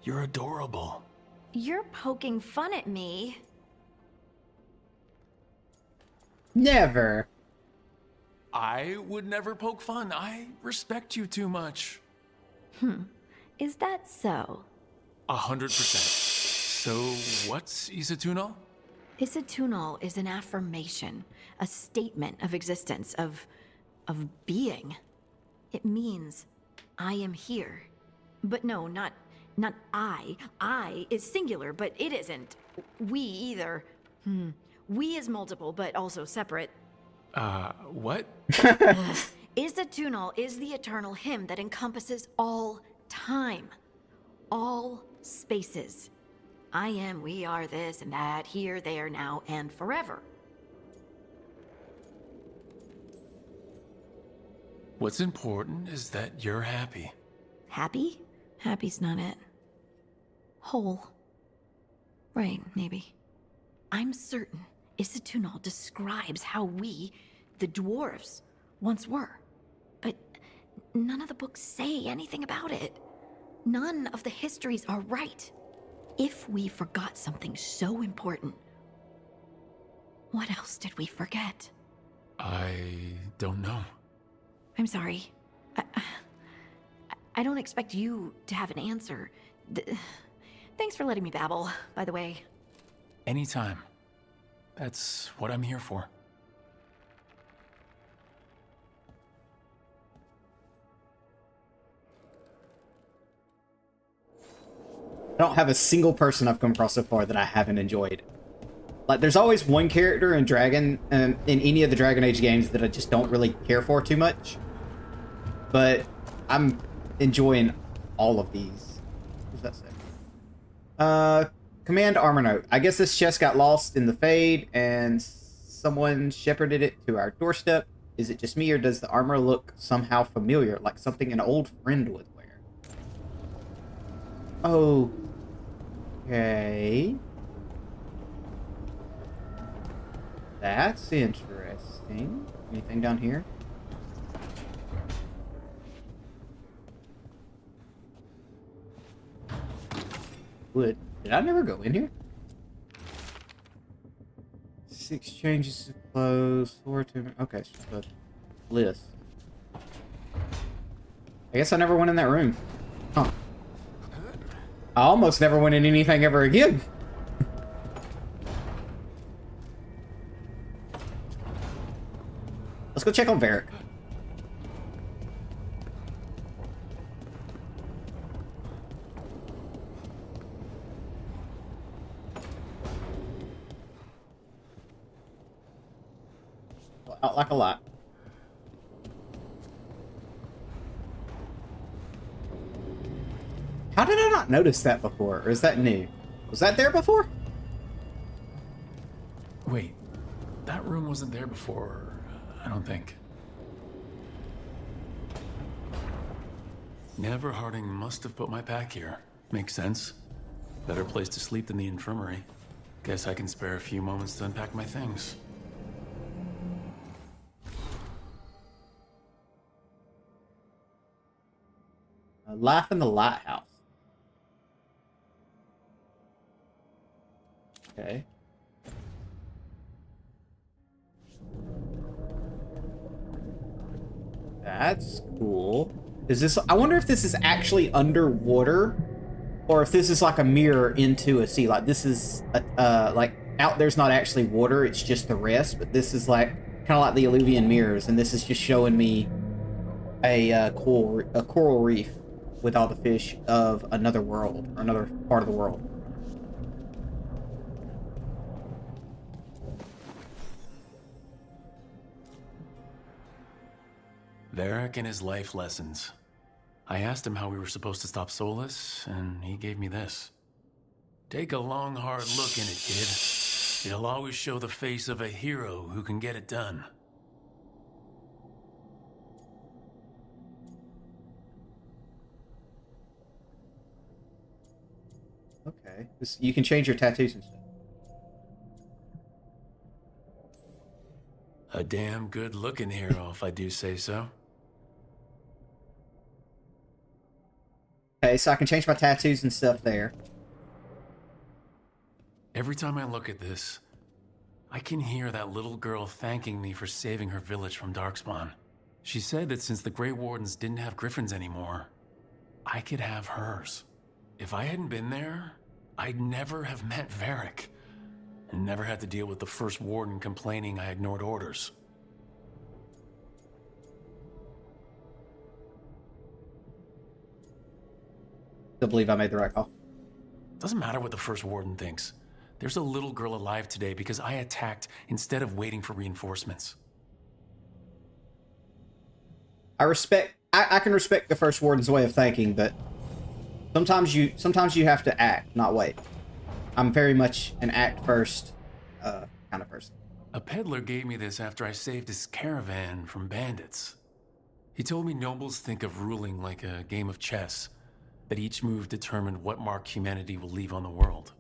you're adorable. You're poking fun at me. Never. I would never poke fun. I respect you too much. Is that so? 100%. So, what's Isatunal? Isatunal is an affirmation, a statement of existence, of being. It means, I am here. But no, not I. I is singular, but it isn't. We either. We is multiple, but also separate. What? Isatunal is the eternal hymn that encompasses all time. All spaces. I am, we are, this and that, here, there, now, and forever. What's important is that you're happy. Happy? Happy's not it. Whole. Right, maybe. I'm certain Isatunal describes how we, the dwarves, once were. But none of the books say anything about it. None of the histories are right. If we forgot something so important, what else did we forget? I don't know. I'm sorry. I don't expect you to have an answer. Thanks for letting me babble, by the way. Anytime. That's what I'm here for. I don't have a single person I've come across so far that I haven't enjoyed. Like, there's always one character in in any of the Dragon Age games that I just don't really care for too much. But I'm enjoying all of these. What does that say? Command armor note. I guess this chest got lost in the Fade and someone shepherded it to our doorstep. Is it just me or does the armor look somehow familiar, like something an old friend would wear? Oh. Okay. That's interesting. Anything down here? Wood. Did I never go in here? 6 changes of clothes, 4 to... Okay, so the list. I guess I never went in that room. Huh. I almost never went in anything ever again. Let's go check on Varric. Out like a lot. How did I not notice that before? Or is that new? Was that there before? Wait, that room wasn't there before, I don't think. Never Harding must have put my pack here. Makes sense. Better place to sleep than the infirmary. Guess I can spare a few moments to unpack my things. Life in the Lighthouse. Okay. That's cool. Is this... I wonder if this is actually underwater, or if this is like a mirror into a sea. Like this is like out there's not actually water, it's just the rest, but this is like kind of like the Illuvian mirrors, and this is just showing me a coral reef with all the fish of another world, or another part of the world. Varric and his life lessons. I asked him how we were supposed to stop Solus, and he gave me this. Take a long, hard look in it, kid. It'll always show the face of a hero who can get it done. Okay. You can change your tattoos and stuff. A damn good-looking hero, if I do say so. Okay, so I can change my tattoos and stuff there. Every time I look at this, I can hear that little girl thanking me for saving her village from Darkspawn. She said that since the Grey Wardens didn't have griffins anymore, I could have hers. If I hadn't been there, I'd never have met Varric, and never had to deal with the First Warden complaining I ignored orders. I believe I made the right call. Doesn't matter what the First Warden thinks. There's a little girl alive today because I attacked instead of waiting for reinforcements. I can respect the First Warden's way of thinking, but sometimes you have to act, not wait. I'm very much an act first kind of person. A peddler gave me this after I saved his caravan from bandits. He told me nobles think of ruling like a game of chess, that each move determined what mark humanity will leave on the world.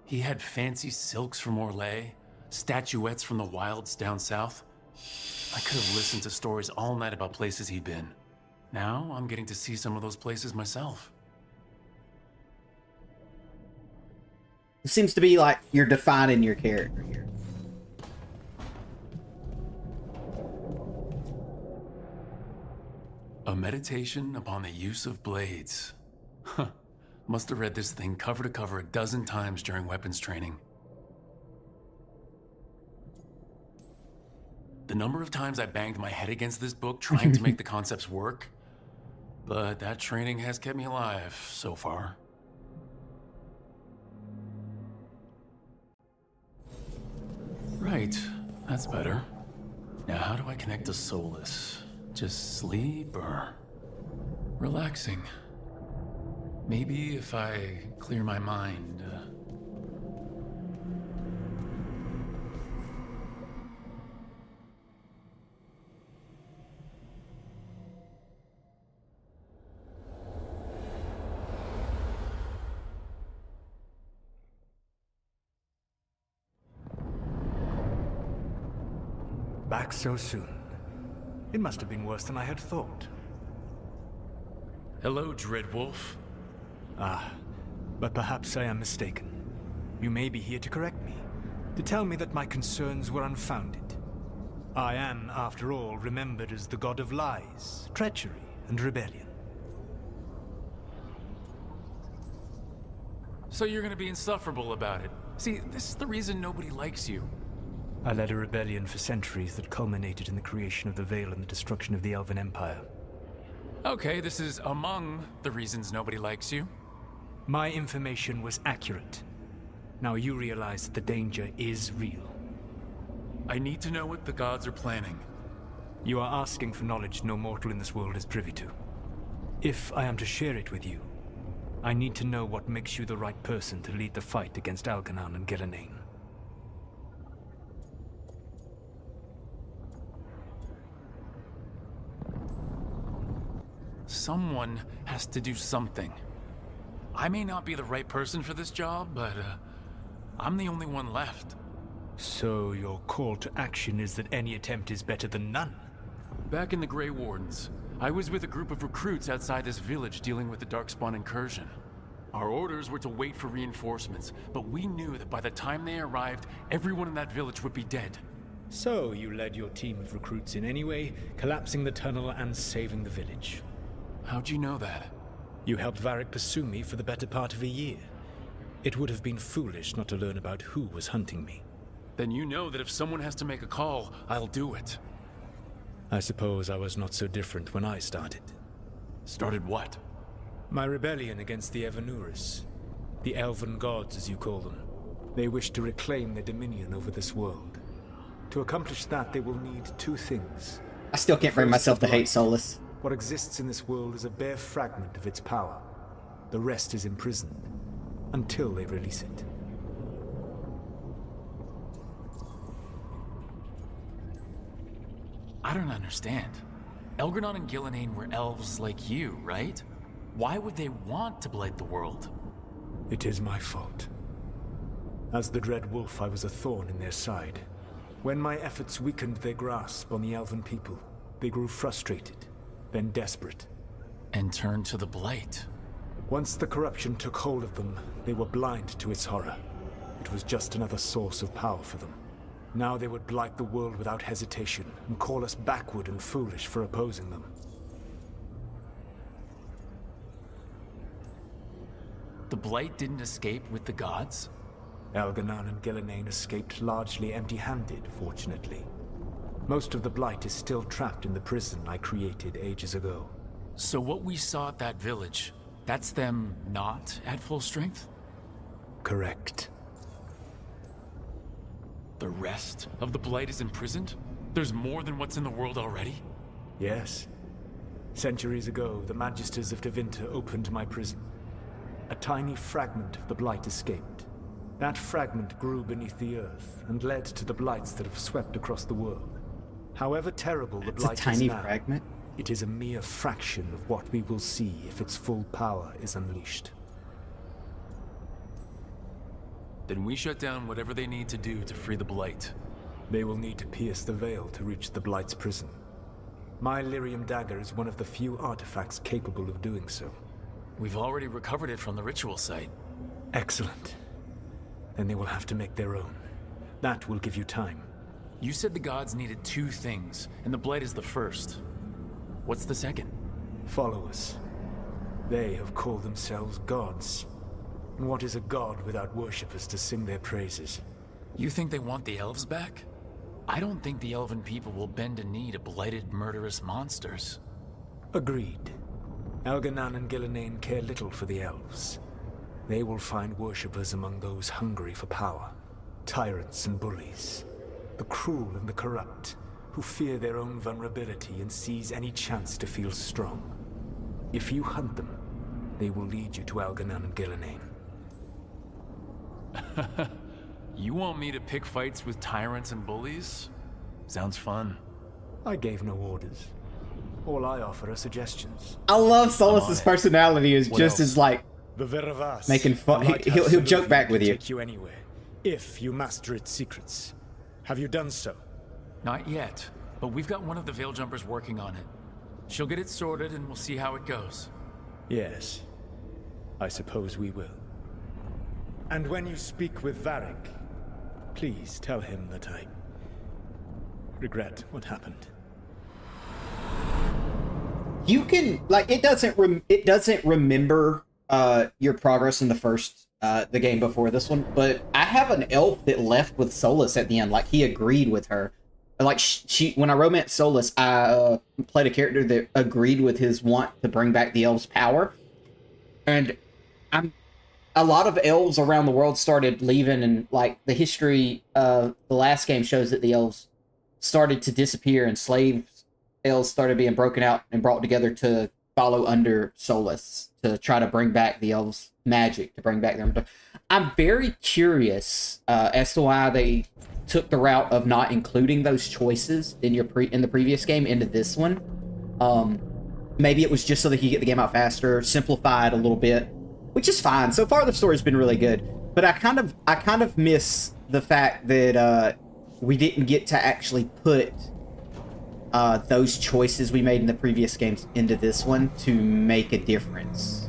He had fancy silks from Orlais, statuettes from the wilds down south. I could have listened to stories all night about places he'd been. Now I'm getting to see some of those places myself. It seems to be like you're defining your character here. A meditation upon the use of blades. Huh. Must have read this thing cover to cover a dozen times during weapons training. The number of times I banged my head against this book trying to make the concepts work, but that training has kept me alive so far. Right, that's better. Now how do I connect to Solus? Just sleep or relaxing? Maybe if I clear my mind. Back so soon. It must have been worse than I had thought. Hello, Dreadwolf. Ah, but perhaps I am mistaken. You may be here to correct me, to tell me that my concerns were unfounded. I am, after all, remembered as the god of lies, treachery, and rebellion. So you're gonna be insufferable about it. See, this is the reason nobody likes you. I led a rebellion for centuries that culminated in the creation of the Veil and the destruction of the Elven Empire. Okay, this is among the reasons nobody likes you. My information was accurate. Now you realize that the danger is real. I need to know what the gods are planning. You are asking for knowledge no mortal in this world is privy to. If I am to share it with you, I need to know what makes you the right person to lead the fight against Elganon and Gillenane. Someone has to do something. I may not be the right person for this job, but I'm the only one left. So your call to action is that any attempt is better than none? Back in the Grey Wardens, I was with a group of recruits outside this village dealing with the Darkspawn incursion. Our orders were to wait for reinforcements, but we knew that by the time they arrived, everyone in that village would be dead. So you led your team of recruits in any way, collapsing the tunnel and saving the village. How'd you know that? You helped Varric pursue me for the better part of a year. It would have been foolish not to learn about who was hunting me. Then you know that if someone has to make a call, I'll do it. I suppose I was not so different when I started. Started what? My rebellion against the Evanuris. The Elven Gods, as you call them. They wish to reclaim their dominion over this world. To accomplish that, they will need two things. I still can't bring myself to hate Solas. What exists in this world is a bare fragment of its power. The rest is imprisoned, until they release it. I don't understand. Elganon and Gillenane were elves like you, right? Why would they want to blight the world? It is my fault. As the Dread Wolf, I was a thorn in their side. When my efforts weakened their grasp on the Elven people, they grew frustrated, then desperate. And turned to the Blight. Once the corruption took hold of them, they were blind to its horror. It was just another source of power for them. Now they would blight the world without hesitation, and call us backward and foolish for opposing them. The Blight didn't escape with the gods? Elganon and Gillenane escaped largely empty-handed, fortunately. Most of the Blight is still trapped in the prison I created ages ago. So what we saw at that village, that's them not at full strength? Correct. The rest of the Blight is imprisoned? There's more than what's in the world already? Yes. Centuries ago, the Magisters of Tevinter opened my prison. A tiny fragment of the Blight escaped. That fragment grew beneath the earth and led to the Blights that have swept across the world. However terrible the Blight is now, fragment? It is a mere fraction of what we will see if its full power is unleashed. Then we shut down whatever they need to do to free the Blight. They will need to pierce the veil to reach the Blight's prison. My Lyrium dagger is one of the few artifacts capable of doing so. We've already recovered it from the ritual site. Excellent. Then they will have to make their own. That will give you time. You said the gods needed two things, and the Blight is the first. What's the second? Follow us. They have called themselves gods. And what is a god without worshippers to sing their praises? You think they want the elves back? I don't think the elven people will bend a knee to blighted, murderous monsters. Agreed. Elganon and Gillenane care little for the elves. They will find worshippers among those hungry for power. Tyrants and bullies. The cruel and the corrupt, who fear their own vulnerability and seize any chance to feel strong. If you hunt them, they will lead you to Elganon and Gillenane. You want me to pick fights with tyrants and bullies? Sounds fun. I gave no orders. All I offer are suggestions. I love Solas's personality is just as like the Veravas, making fun. He'll joke back with you. Take you anywhere, if you master its secrets. Have you done so? Not yet, but we've got one of the Veil Jumpers working on it. She'll get it sorted and we'll see how it goes. Yes, I suppose we will. And when you speak with Varric, please tell him that I regret what happened. You can like it doesn't remember your progress in the first the game before this one, but I have an elf that left with Solas at the end. Like he agreed with her. Like she when I romanced Solas, I played a character that agreed with his want to bring back the elf's power, and a lot of elves around the world started leaving, and like the history of the last game shows that the elves started to disappear, and slave elves started being broken out and brought together to follow under Solus to try to bring back the elves' magic, to bring back their... I'm very curious as to why they took the route of not including those choices in the previous game into this one. Maybe it was just so that you get the game out faster, simplify it a little bit, which is fine. So far, the story's been really good, but I kind of miss the fact that we didn't get to actually put those choices we made in the previous games into this one to make a difference.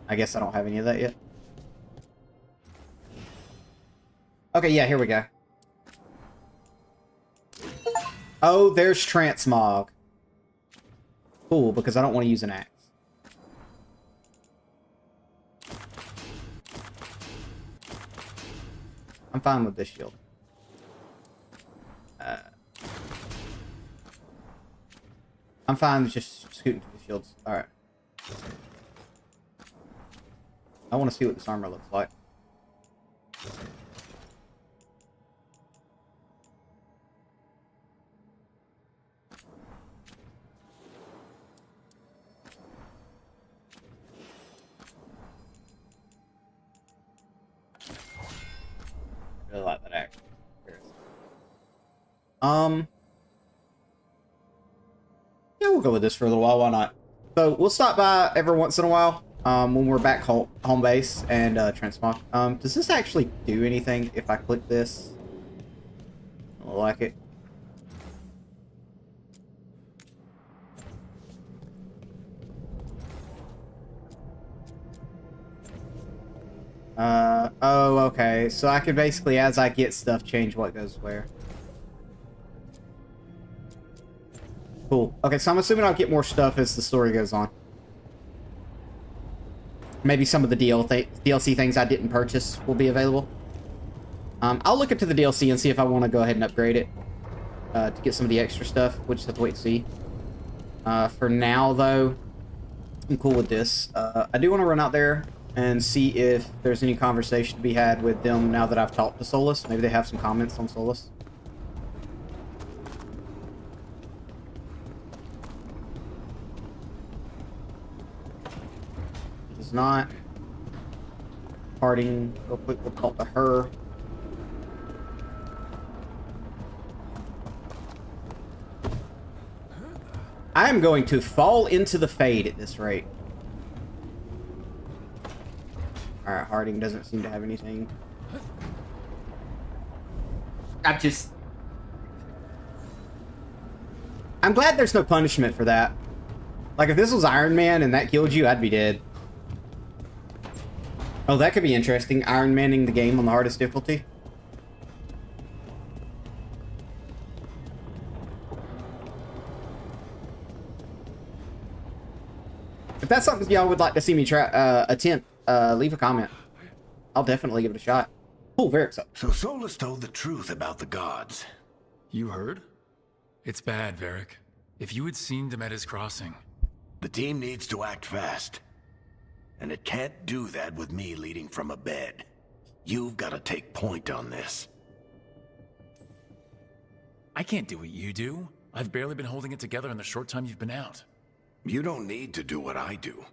I guess I don't have any of that yet. Okay, yeah, here we go. Oh, there's Transmog. Cool, because I don't want to use an axe. I'm fine with this shield. I'm fine with just scooting through the shields. Alright. I want to see what this armor looks like. Really like that act. Yeah, we'll go with this for a little while. Why not? So we'll stop by every once in a while when we're back home base and transmog. Does this actually do anything if I click this? I don't like it. Oh, okay. So I can basically, as I get stuff, change what goes where. Cool. Okay, so I'm assuming I'll get more stuff as the story goes on. Maybe some of the DLC things I didn't purchase will be available. I'll look into the DLC and see if I want to go ahead and upgrade it to get some of the extra stuff. We'll just have to wait and see. For now, though, I'm cool with this. I do want to run out there and see if there's any conversation to be had with them now that I've talked to Solus. Maybe they have some comments on Solus. Does not. Harding, real quick, we'll talk to her. I am going to fall into the Fade at this rate. Alright, Harding doesn't seem to have anything. I'm glad there's no punishment for that. Like, if this was Iron Man and that killed you, I'd be dead. Oh, that could be interesting. Iron Manning the game on the hardest difficulty. If that's something y'all would like to see me try, attempt, leave a comment. I'll definitely give it a shot. Cool, very excited. So Solus told the truth about the gods. You heard? It's bad, Varric. If you had seen Demeter's crossing... The team needs to act fast. And it can't do that with me leading from a bed. You've got to take point on this. I can't do what you do. I've barely been holding it together in the short time you've been out. You don't need to do what I do.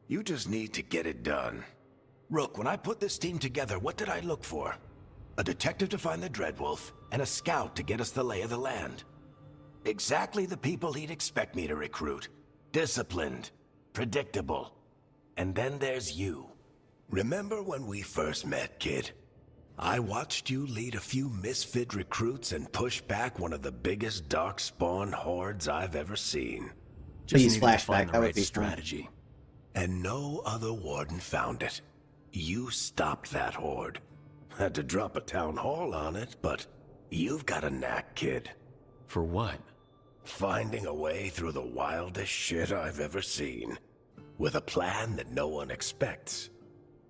You just need to get it done. Rook, when I put this team together, what did I look for? A detective to find the Dreadwolf, and a scout to get us the lay of the land. Exactly the people he'd expect me to recruit. Disciplined, predictable. And then there's you. Remember when we first met, kid? I watched you lead a few misfit recruits and push back one of the biggest darkspawn hordes I've ever seen. Please flashback, that would be strategy. And no other warden found it. You stopped that horde. Had to drop a town hall on it, but you've got a knack, kid. For what? Finding a way through the wildest shit I've ever seen. With a plan that no one expects.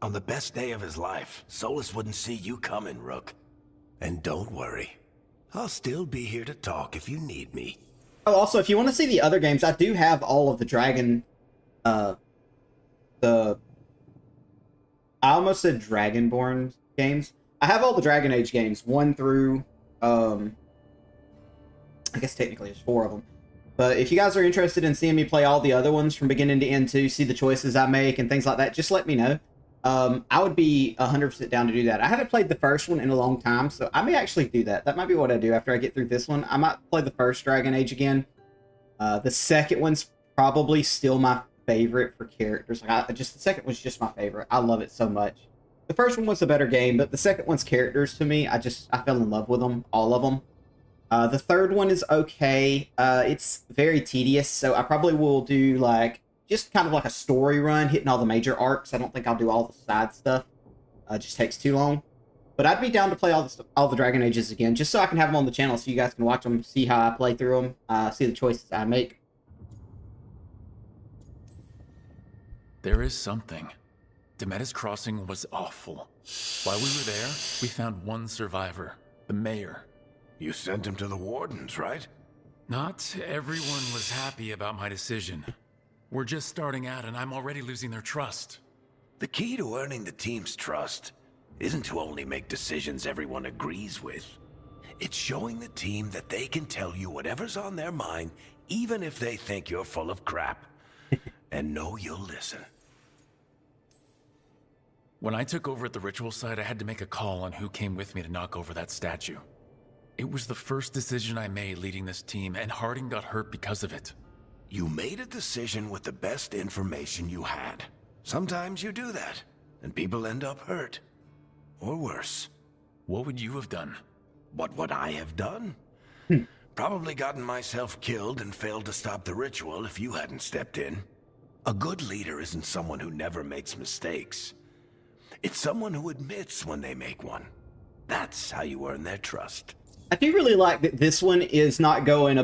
On the best day of his life, Solus wouldn't see you coming, Rook. And don't worry. I'll still be here to talk if you need me. Oh, also, if you want to see the other games, I do have all of the Dragon, I almost said Dragonborn games. I have all the Dragon Age games, 1 through, I guess technically there's 4 of them. But if you guys are interested in seeing me play all the other ones from beginning to end too, see the choices I make and things like that, just let me know. I would be 100% down to do that. I haven't played the first one in a long time, so I may actually do that. That might be what I do after I get through this one. I might play the first Dragon Age again. The second one's probably still my favorite for characters. Like, the second one's just my favorite. I love it so much. The first one was a better game, but the second one's characters to me, I fell in love with them, all of them. The third one is okay. It's very tedious, so I probably will do like just kind of like a story run, hitting all the major arcs. I don't think I'll do all the side stuff. It just takes too long. But I'd be down to play all the Dragon Ages again, just so I can have them on the channel so you guys can watch them, see how I play through them, see the choices I make. There is something. Demetis Crossing was awful. While we were there, we found one survivor, the mayor. You sent him to the Wardens, right? Not everyone was happy about my decision. We're just starting out and I'm already losing their trust. The key to earning the team's trust isn't to only make decisions everyone agrees with. It's showing the team that they can tell you whatever's on their mind, even if they think you're full of crap. And know you'll listen. When I took over at the ritual site, I had to make a call on who came with me to knock over that statue. It was the first decision I made leading this team, and Harding got hurt because of it. You made a decision with the best information you had. Sometimes you do that, and people end up hurt. Or worse. What would you have done? What would I have done? Probably gotten myself killed and failed to stop the ritual if you hadn't stepped in. A good leader isn't someone who never makes mistakes. It's someone who admits when they make one. That's how you earn their trust. I do really like that this one is not going,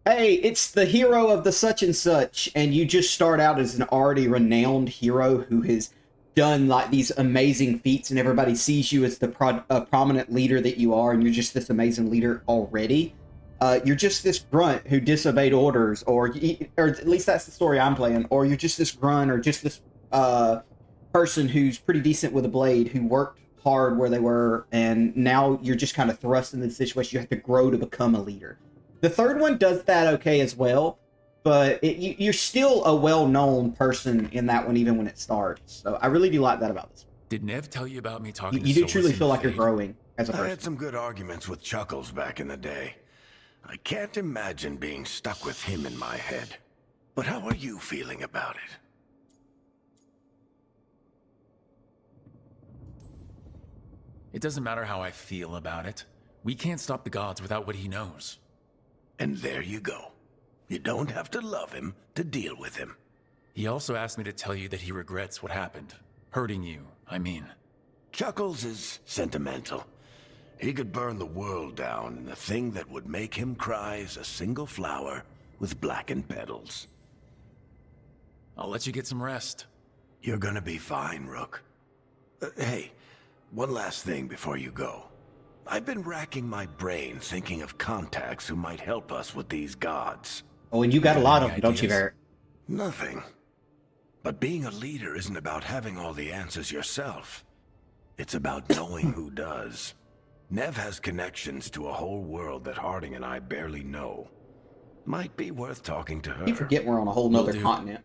hey, it's the hero of the such and such, and you just start out as an already renowned hero who has done like these amazing feats, and everybody sees you as the prominent leader that you are, and you're just this amazing leader already. You're just this grunt who disobeyed orders, or at least that's the story I'm playing, or you're just this grunt, or just this person who's pretty decent with a blade, who worked hard where they were, and now you're just kind of thrust into the situation you have to grow to become a leader. The third one does that okay as well, but you're still a well-known person in that one, even when it starts. So I really do like that about this one. Did Nev tell you about me talking to You do Solus truly and feel like you're Fade? growing as a person. I had some good arguments with Chuckles back in the day. I can't imagine being stuck with him in my head. But how are you feeling about it? It doesn't matter how I feel about it. We can't stop the gods without what he knows. And there you go. You don't have to love him to deal with him. He also asked me to tell you that he regrets what happened. Hurting you, I mean. Chuckles is sentimental. He could burn the world down, and the thing that would make him cry is a single flower with blackened petals. I'll let you get some rest. You're gonna be fine, Rook. Hey, one last thing before you go. I've been racking my brain thinking of contacts who might help us with these gods. Oh, and you got a lot of them, don't you, Barrett? Nothing. But being a leader isn't about having all the answers yourself. It's about knowing who does. Nev has connections to a whole world that Harding and I barely know. Might be worth talking to her. You forget we're on a whole nother continent.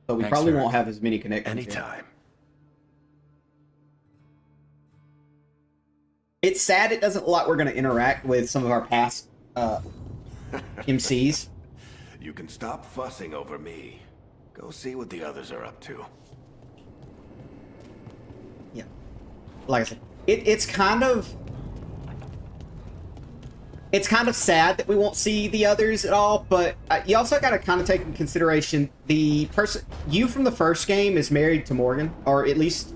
So we probably won't have as many connections. Anytime. It's sad it doesn't look like we're going to interact with some of our past MCs. You can stop fussing over me. Go see what the others are up to. Yeah. Like I said, it's kind of sad that we won't see the others at all, but you also got to kind of take into consideration the person, you from the first game is married to Morgan, or at least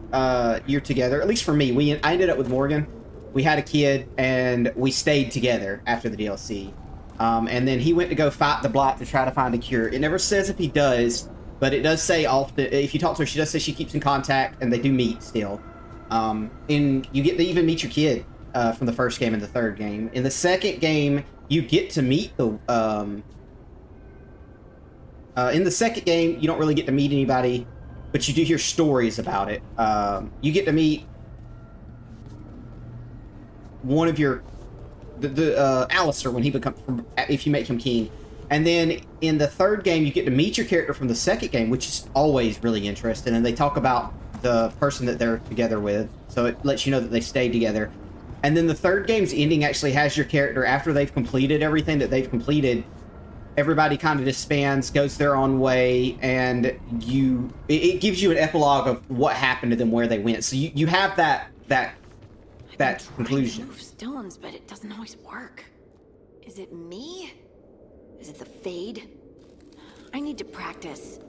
you're together. At least for me, I ended up with Morgan. We had a kid, and we stayed together after the DLC. And then he went to go fight the Blight to try to find a cure. It never says if he does, but it does say often, if you talk to her, she does say she keeps in contact, and they do meet still. And you get to even meet your kid. from the first game and the third game. In the second game, you get to meet the in the second game, you don't really get to meet anybody, but you do hear stories about it. You get to meet one of your Alistair when he becomes, if you make him king. And then in the third game, you get to meet your character from the second game, which is always really interesting. And they talk about the person that they're together with, so it lets you know that they stayed together. And then the third game's ending actually has your character, after they've completed everything that they've completed, everybody kind of disbands, goes their own way, and it gives you an epilogue of what happened to them, where they went. So you have that conclusion. Move stones, but it doesn't always work. Is it me? Is it the Fade? I need to practice.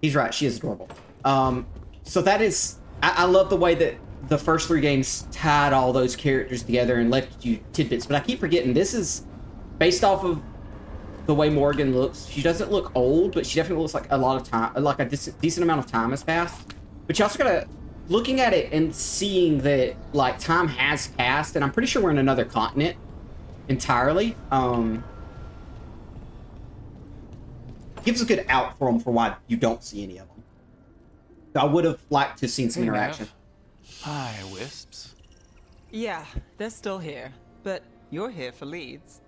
He's right, she is adorable. So that is, I love the way that the first 3 games tied all those characters together and left you tidbits, but I keep forgetting this is based off of the way Morgan looks. She doesn't look old, but she definitely looks like a lot of time, like a decent amount of time has passed. But you also gotta, looking at it and seeing that like time has passed, and I'm pretty sure we're in another continent entirely, gives a good out for them for why you don't see any of them. I would have liked to have seen some interaction. Hi, Wisps. Yeah, they're still here, but you're here for leads.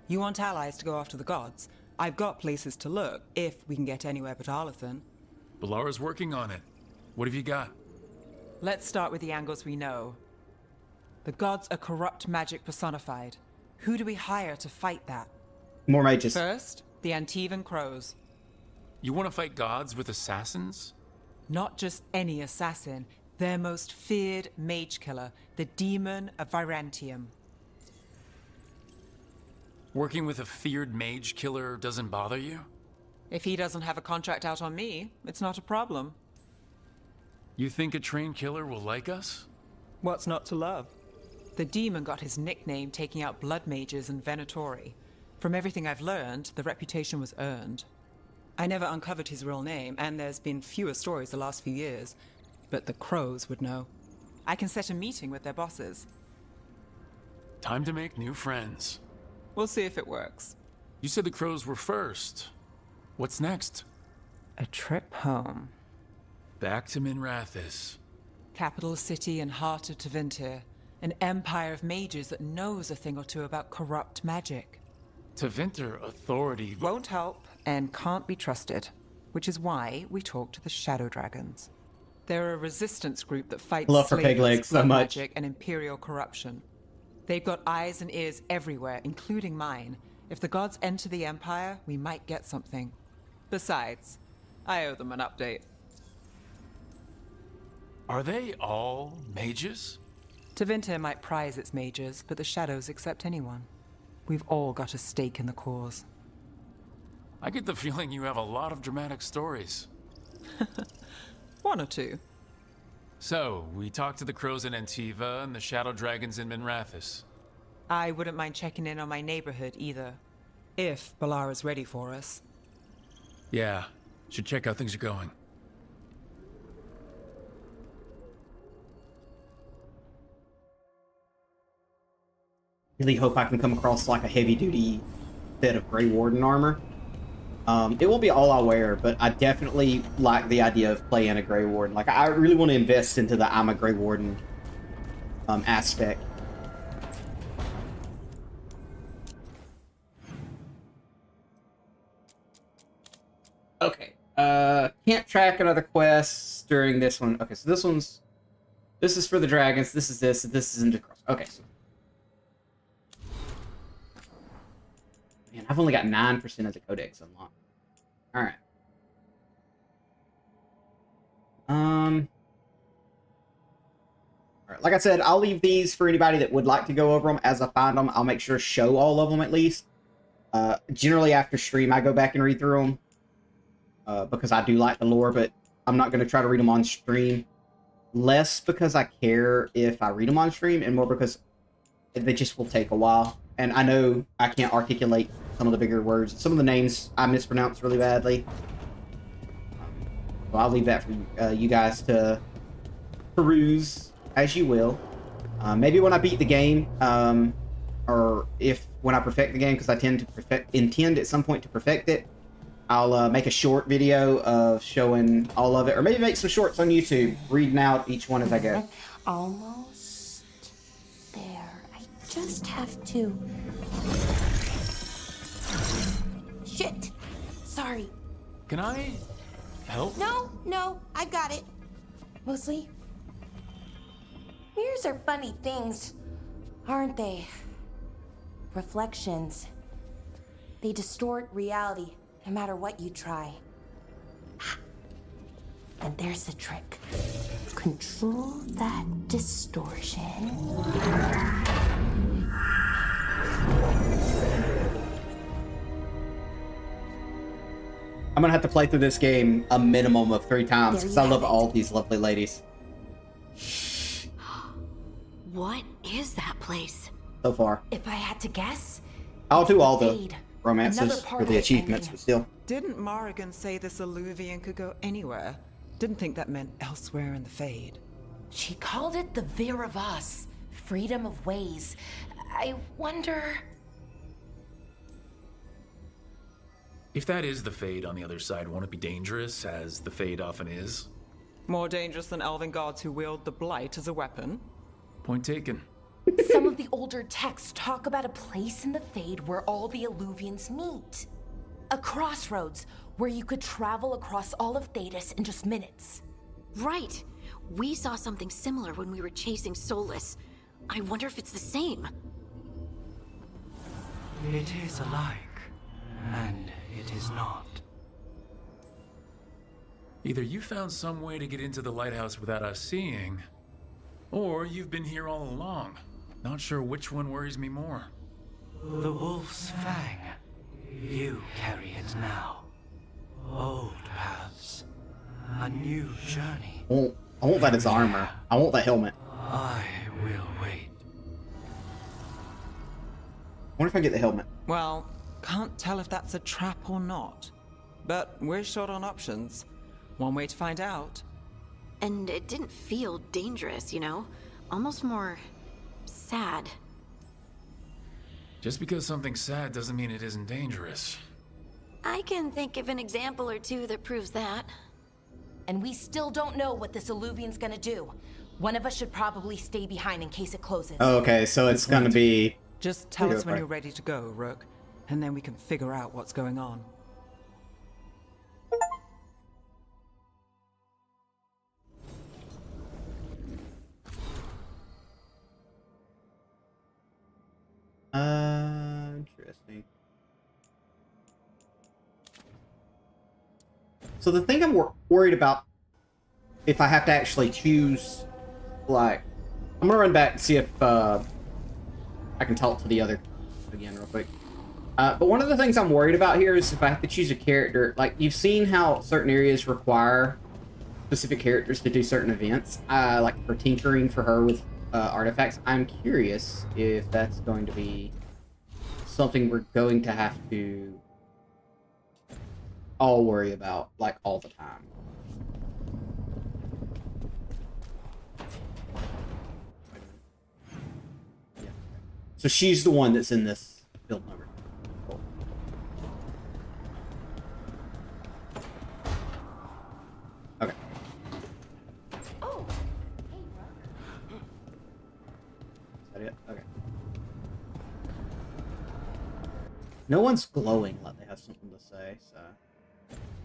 You want allies to go after the gods? I've got places to look, if we can get anywhere but Arlathan. Balara's working on it. What have you got? Let's start with the angles we know. The gods are corrupt magic personified. Who do we hire to fight that? More mages. First, the Antivan Crows. You want to fight gods with assassins? Not just any assassin, their most feared mage killer, the Demon of Virantium. Working with a feared mage killer doesn't bother you? If he doesn't have a contract out on me, it's not a problem. You think a trained killer will like us? What's not to love? The demon got his nickname taking out blood mages and Venatori. From everything I've learned, the reputation was earned. I never uncovered his real name, and there's been fewer stories the last few years, but the Crows would know. I can set a meeting with their bosses. Time to make new friends. We'll see if it works. You said the Crows were first. What's next? A trip home. Back to Minrathous. Capital city and heart of Tevinter. An empire of mages that knows a thing or two about corrupt magic. Tevinter authority won't help and can't be trusted, which is why we talk to the Shadow Dragons. They're a resistance group that fights love her peg legs so much. Magic and imperial corruption. They've got eyes and ears everywhere, including mine. If the gods enter the Empire, we might get something. Besides, I owe them an update. Are they all mages? Tevinter might prize its mages, but the Shadows accept anyone. We've all got a stake in the cause. I get the feeling you have a lot of dramatic stories. 1 or 2. So, we talked to the Crows in Antiva and the Shadow Dragons in Minrathous. I wouldn't mind checking in on my neighborhood either. If Balara's ready for us. Yeah, should check how things are going. Really hope I can come across like a heavy-duty set of Grey Warden armor. It won't be all I wear, but I definitely like the idea of playing a Grey Warden. Like, I really want to invest into the I'm a Grey Warden aspect. Okay. Can't track another quest during this one. Okay, so this is for the dragons. This is into cross. Okay, so. Man, I've only got 9% of the codex unlocked. Alright. Alright, like I said, I'll leave these for anybody that would like to go over them. As I find them, I'll make sure to show all of them at least. Generally after stream, I go back and read through them. Because I do like the lore, but I'm not going to try to read them on stream. Less because I care if I read them on stream, and more because they just will take a while. And I know I can't articulate some of the bigger words. Some of the names I mispronounce really badly. So I'll leave that for you guys to peruse as you will. Maybe when I beat the game, or if when I perfect the game, because I intend at some point to perfect it, I'll make a short video of showing all of it, or maybe make some shorts on YouTube, reading out each one as I go. Almost there. I just have to... Shit! Sorry. Can I help? No, I got it. Mostly, mirrors are funny things, aren't they? Reflections. They distort reality, no matter what you try. And there's the trick. Control that distortion. I'm gonna have to play through this game a minimum of 3 times because I love all these lovely ladies. What is that place? So far. If I had to guess, I'll do all the Fade. romances Another part for the of the achievements, ending. but still. Didn't Morrigan say this Illuvian could go anywhere? Didn't think that meant elsewhere in the Fade. She called it the Vir of Us, freedom of ways. I wonder... If that is the Fade on the other side, won't it be dangerous, as the Fade often is? More dangerous than elven gods who wield the Blight as a weapon? Point taken. Some of the older texts talk about a place in the Fade where all the Illuvians meet. A crossroads where you could travel across all of Thedas in just minutes. Right. We saw something similar when we were chasing Solus. I wonder if it's the same. It is alike, and it is not. Either you found some way to get into the lighthouse without us seeing, or you've been here all along. Not sure which one worries me more. The Wolf's Fang. You carry it now. Old paths. A new journey. I want that as armor. I want that helmet. I will wait. I wonder if I get the helmet. Well, can't tell if that's a trap or not. But we're short on options. One way to find out. And it didn't feel dangerous, you know? Almost more... sad. Just because something's sad doesn't mean it isn't dangerous. I can think of an example or two that proves that. And we still don't know what this Illuvian's gonna do. One of us should probably stay behind in case it closes. Oh, okay, so it's gonna be... Just tell us when you're ready to go, Rook, and then we can figure out what's going on. Interesting. So the thing I'm worried about, if I have to actually choose, like, I'm gonna run back and see if I can talk to the other again real quick. But one of the things I'm worried about here is if I have to choose a character, like, you've seen how certain areas require specific characters to do certain events, like for tinkering for her with artifacts. I'm curious if that's going to be something we're going to have to all worry about, like, all the time. Yeah. So she's the one that's in this build number. Cool. Okay. Oh, Is that it? Okay. No one's glowing like they have something to say, so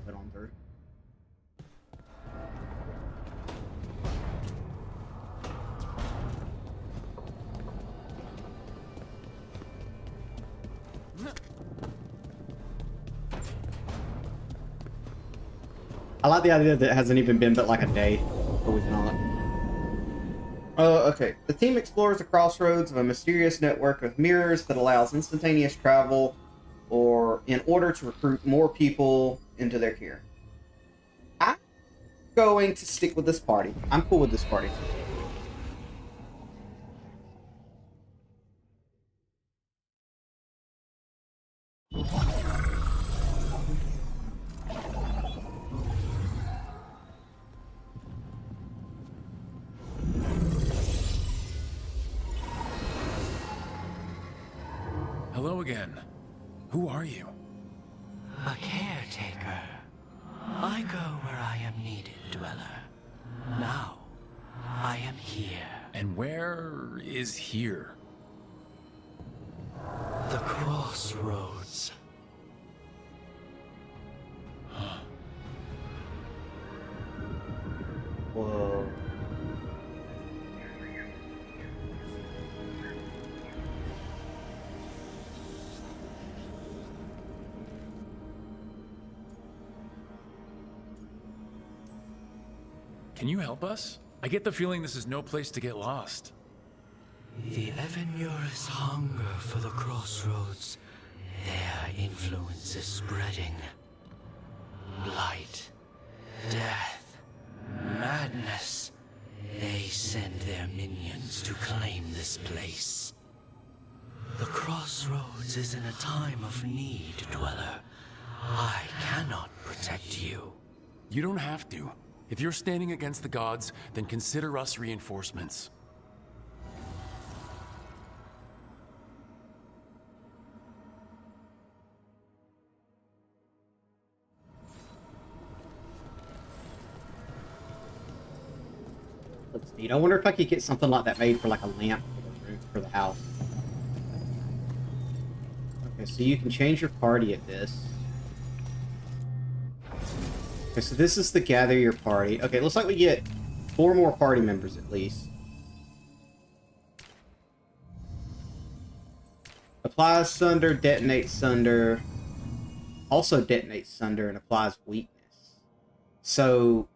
put on through. I like the idea that it hasn't even been but like a day before we can all it. Oh, okay. The team explores the crossroads of a mysterious network of mirrors that allows instantaneous travel or in order to recruit more people into their care. I'm going to stick with this party. I'm cool with this party. again. Who are you? A caretaker. I go where I am needed, Dweller. Now, I am here. And where is here? The Crossroads. Whoa. Can you help us? I get the feeling this is no place to get lost. The Evenurus hunger for the Crossroads. Their influence is spreading. Blight, death, madness. They send their minions to claim this place. The Crossroads is in a time of need, Dweller. I cannot protect you. You don't have to. If you're standing against the gods, then consider us reinforcements. Looks neat. I wonder if I could get something like that made for like a lamp for the house. Okay, so you can change your party at this. Okay, so this is the gather your party. Okay, it looks like we get 4 more party members at least. Applies Sunder, detonates Sunder. Also detonates Sunder and applies weakness. So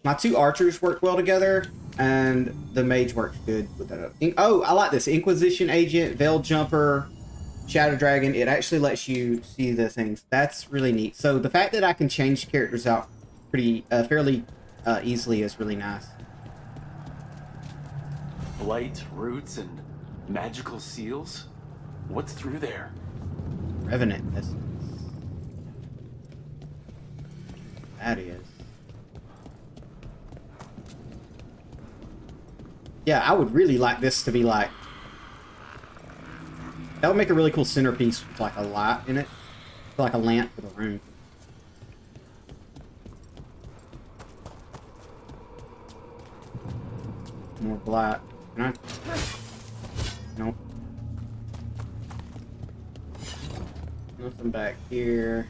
my 2 archers work well together, and the mage works good with that. Oh, I like this. Inquisition Agent, Veil Jumper, Shadow Dragon. It actually lets you see the things. That's really neat. So the fact that I can change characters out pretty fairly easily is really nice. Blight, roots, and magical seals? What's through there? Revenant essence. That is. Yeah, I would really like this to be like... That would make a really cool centerpiece with like a light in it. Like a lamp for the room. More black. Can I? Nope. Nothing back here.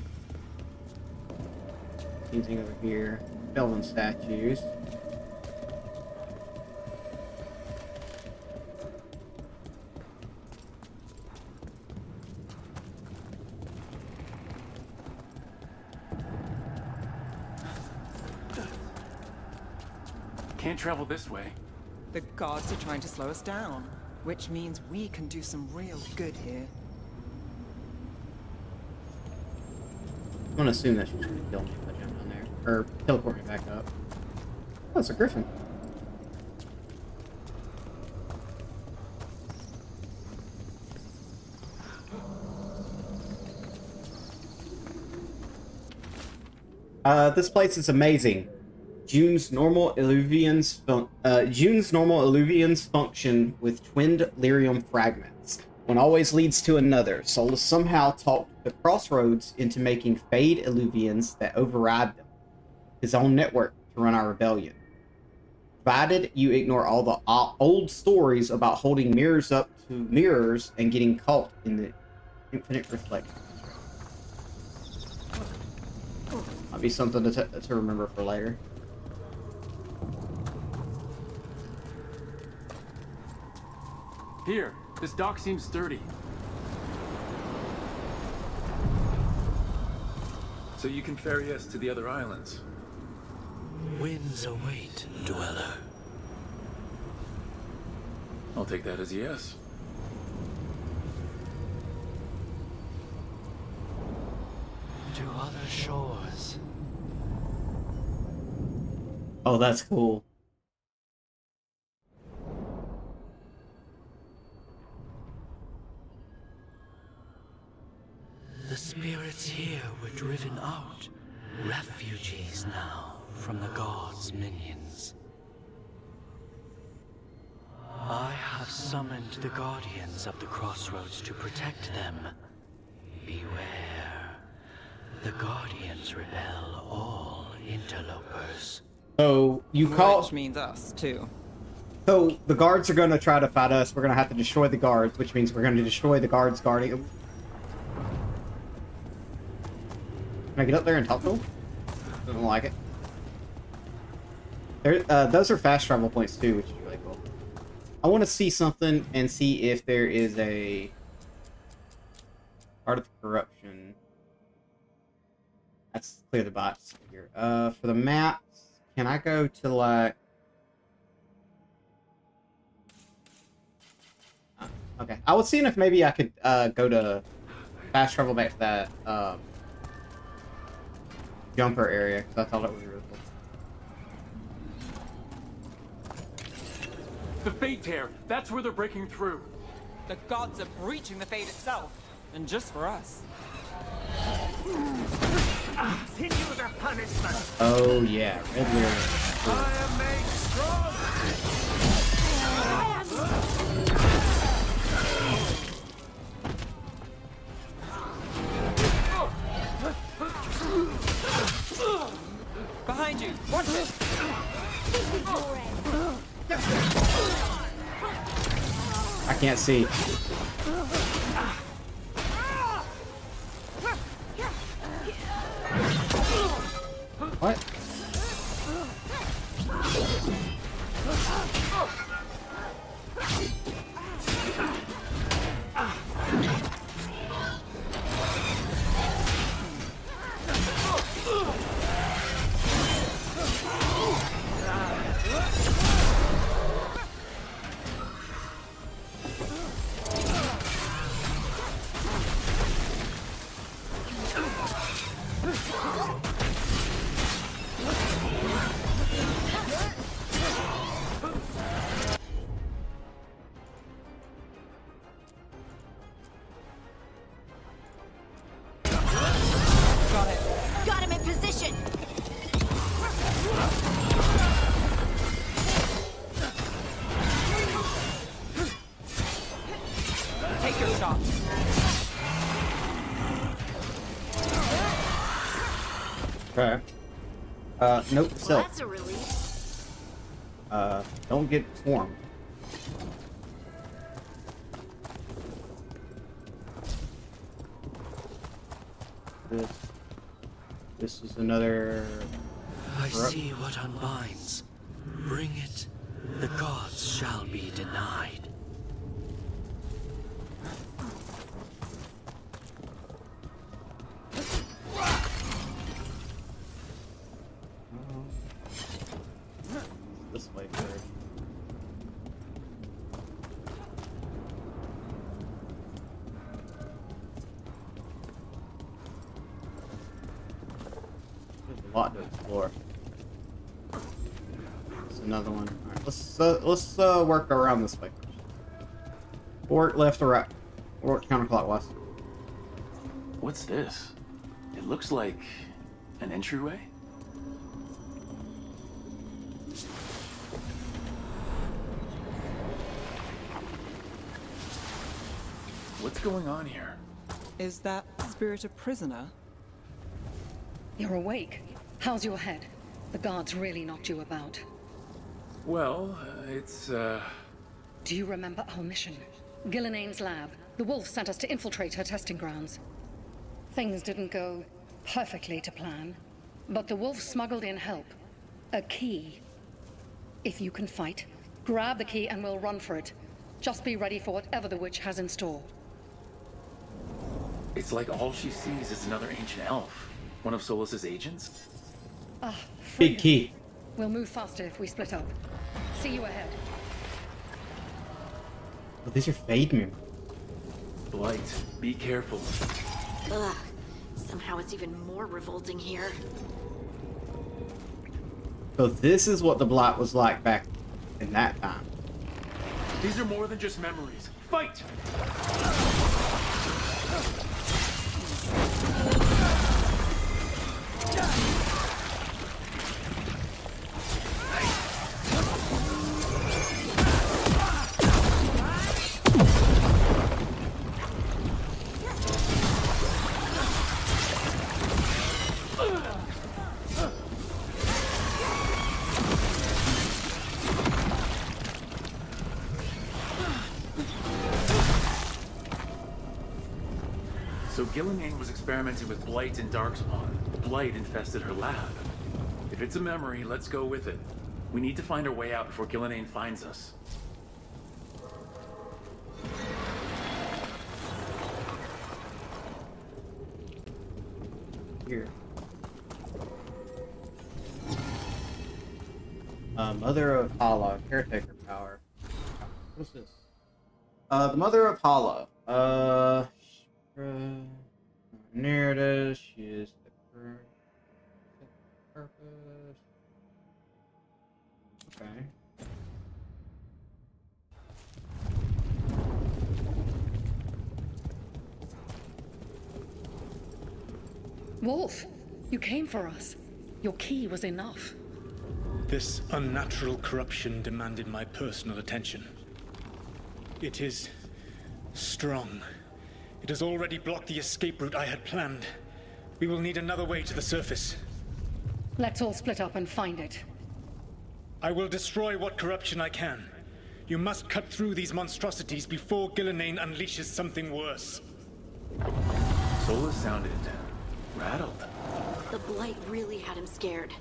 Anything over here. Elven statues. Can't travel this way. The gods are trying to slow us down, which means we can do some real good here. I'm gonna assume that she's gonna kill me if I jump down there. Or teleport me back up. Oh, it's a griffin. This place is amazing. June's normal illuvians function with twinned lyrium fragments. One always leads to another. Solus somehow talked the Crossroads into making Fade illuvians that override them. His own network to run our rebellion. Provided you ignore all the old stories about holding mirrors up to mirrors and getting caught in the infinite reflection. Might be something to remember for later. Here, this dock seems sturdy. So you can ferry us to the other islands. Winds await, Dweller. I'll take that as a yes. To other shores. Oh, that's cool. The spirits here were driven out, refugees now from the gods' minions. I have summoned the Guardians of the Crossroads to protect them. Beware. The Guardians repel all interlopers. So you call... Which means us, too. So the guards are going to try to fight us. We're going to have to destroy the guards, which means we're going to destroy the guards guarding. Can I get up there and talk to them? Doesn't like it. There, those are fast travel points too, which is really cool. I want to see something and see if there is a Art of Corruption. That's clear the bots here. For the maps, can I go to like? Okay, I was seeing if maybe I could go to fast travel back to that jumper area because I thought it was really cool. The Fate Tear, that's where they're breaking through. The gods are breaching the fate itself, and just for us. Continue the punishment. Oh yeah, Red Lyrium. I am made strong. Behind you! Watch it! I can't see. What? Got him in position! Take your shot. Okay. Nope, Well, self. that's a relief. Don't get swarmed. This is another... I see what unbinds. Bring it. The gods shall be denied. This way first. There's a lot to explore. There's another one. Alright, let's work around this way first. Or left or right. Or counterclockwise. What's this? It looks like an entryway. What's going on here? Is that spirit a prisoner? You're awake. How's your head? The guards really knocked you about. Well, it's, Do you remember our mission? Gillenane's lab. The wolf sent us to infiltrate her testing grounds. Things didn't go perfectly to plan, but the wolf smuggled in help. A key. If you can fight, grab the key and we'll run for it. Just be ready for whatever the witch has in store. It's like all she sees is another ancient elf. One of Solus's agents? Ah, Big key. we'll move faster if we split up. See you ahead. Oh, these are Fade members. Blight, be careful. Ugh. Somehow it's even more revolting here. So this is what the Blight was like back in that time. These are more than just memories. Fight! Gillenane was experimenting with Blight and Darkspawn, Blight infested her lab. If it's a memory, let's go with it. We need to find our way out before Gillenane finds us. Here. Mother of Hala, caretaker power. What's this? The Mother of Hala. Near it is. She is the purpose. Okay. Wolf, you came for us. Your key was enough. This unnatural corruption demanded my personal attention. It is strong. It has already blocked the escape route I had planned. We will need another way to the surface. Let's all split up and find it. I will destroy what corruption I can. You must cut through these monstrosities before Gillenane unleashes something worse. Solus sounded rattled. The Blight really had him scared.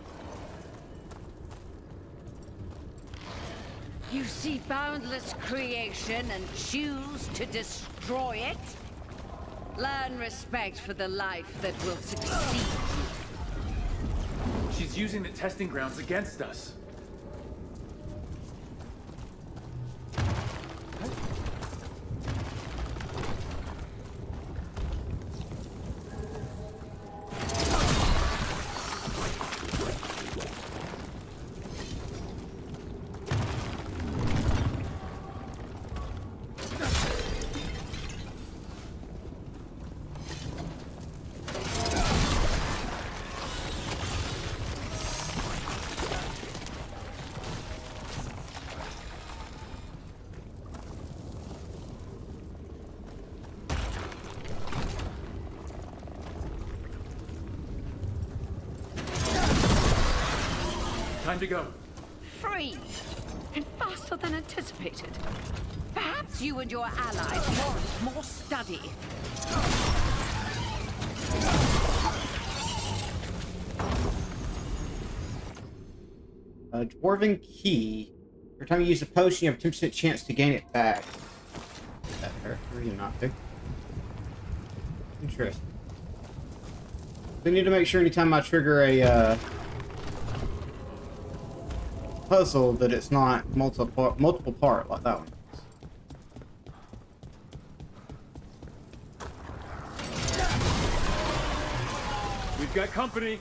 You see boundless creation and choose to destroy it? Learn respect for the life that will succeed you. She's using the testing grounds against us. Time to go. Free! And faster than anticipated. Perhaps you and your allies warrant more study. A dwarven key. Every time you use a potion, you have a 10% chance to gain it back. That hurt. Really not to. Interesting. We need to make sure anytime I trigger a puzzle that it's not multiple part like that one. We've got company.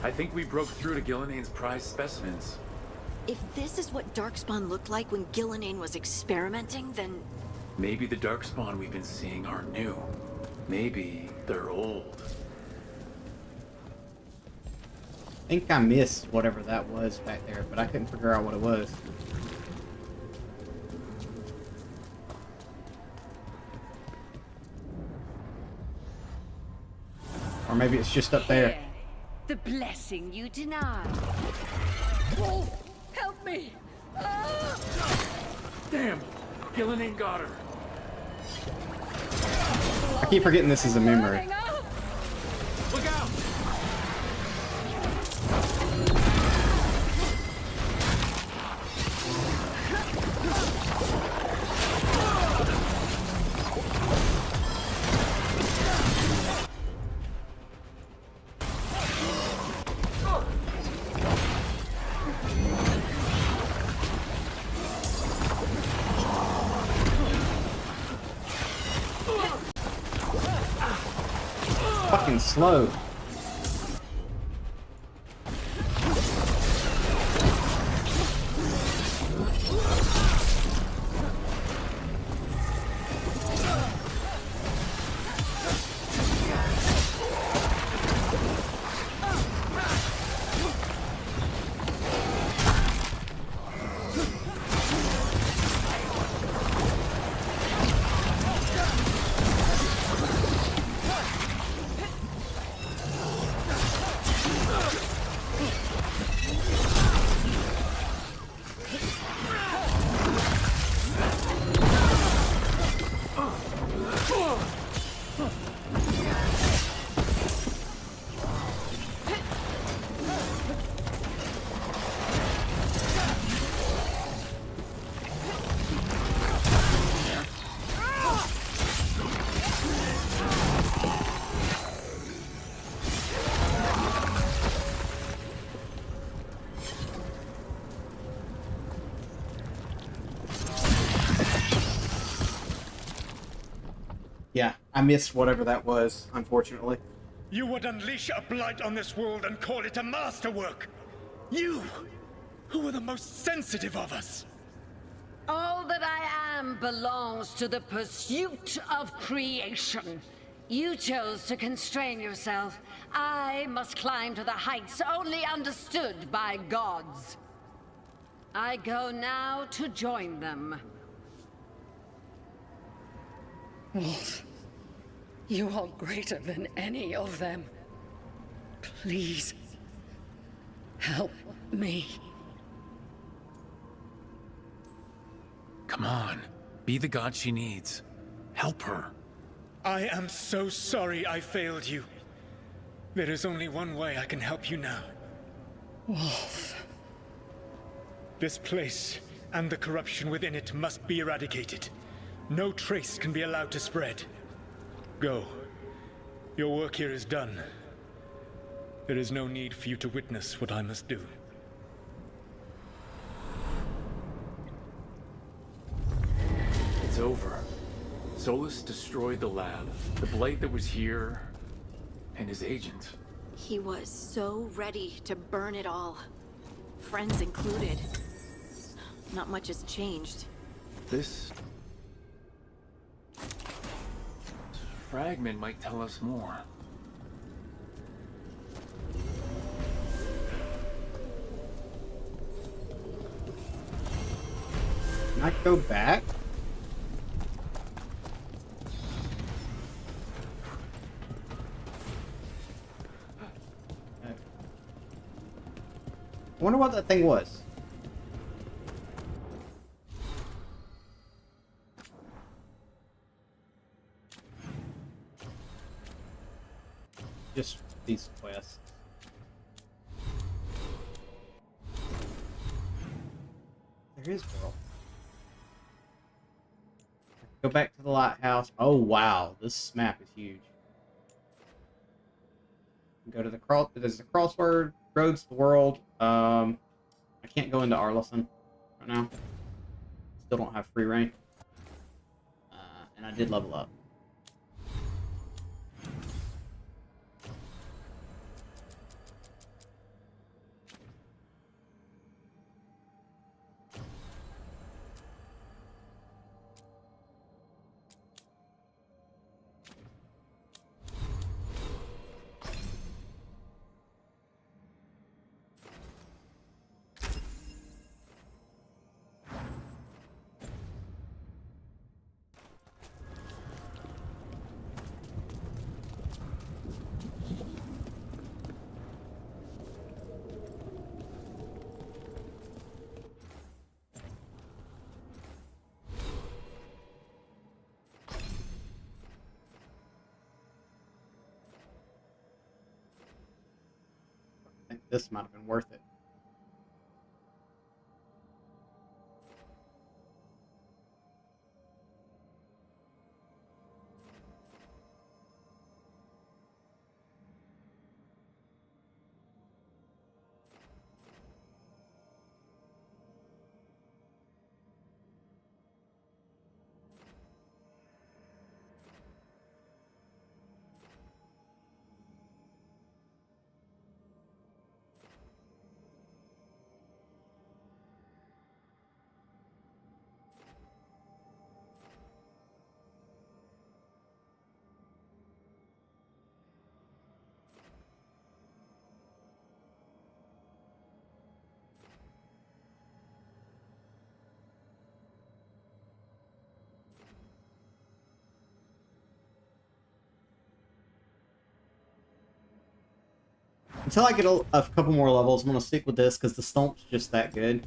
I think we broke through to Gillenane's prized specimens. If this is what Darkspawn looked like when Gillenane was experimenting, then... Maybe the Darkspawn we've been seeing aren't new. Maybe they're old. I think I missed whatever that was back there, but I couldn't figure out what it was. Or maybe it's just up there. The blessing you denied. Wolf, help me! Ah! Damn! Gillenane got her. I keep forgetting this is a memory. Look out! he's slow. Yeah, I missed whatever that was, unfortunately. You would unleash a blight on this world and call it a masterwork! You, who were the most sensitive of us! All that I am belongs to the pursuit of creation. You chose to constrain yourself. I must climb to the heights only understood by gods. I go now to join them. Wolf, you are greater than any of them. Please, help me. Come on. Be the god she needs. Help her. I am so sorry I failed you. There is only one way I can help you now. Wolf. This place and the corruption within it must be eradicated. No trace can be allowed to spread. Go. Your work here is done. There is no need for you to witness what I must do. It's over. Solus destroyed the lab, the blade that was here, and his agent. He was so ready to burn it all. Friends included. Not much has changed. This fragment might tell us more. Can I go back? I wonder what that thing was. Just these quests. There is girl. Go back to the lighthouse. Oh wow, this map is huge. Go to the cross. There's the crossword roads, the world. I can't go into Arlesen right now. Still don't have free reign. And I did level up. I think this might have been worth it. Until I get a couple more levels, I'm gonna stick with this because the stomp's just that good.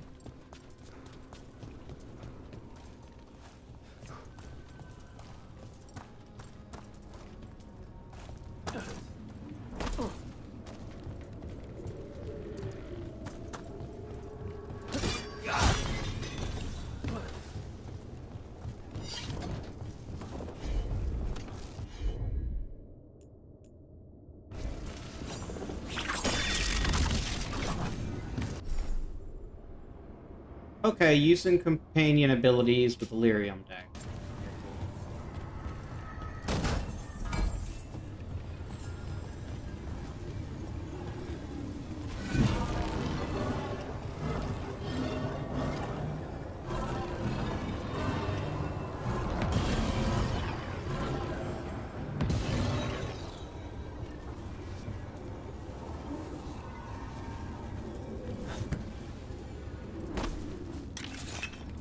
Okay, using companion abilities with Lyrium Dagger.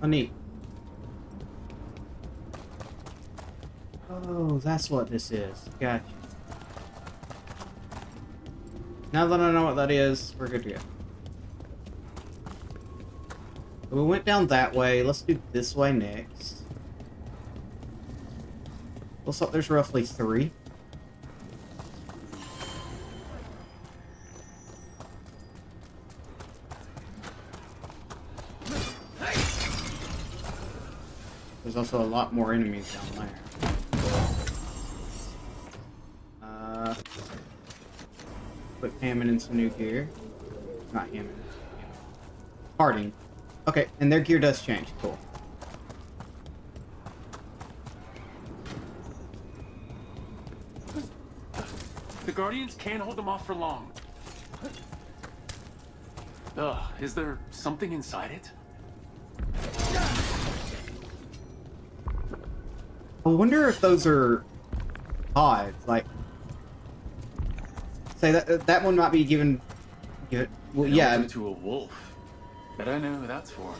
Oh, neat. Oh, that's what this is. Gotcha. Now that I know what that is, we're good to go. We went down that way. Let's do this way next. Looks like there's roughly 3. There's also a lot more enemies down there. Put Hammond in some new gear. Not Hammond. Harding. Okay, and their gear does change. Cool. The Guardians can't hold them off for long. Ugh, is there something inside it? I wonder if those are pods. Like, say that one might be given. Well, yeah. To a wolf. Bet I know who that's for.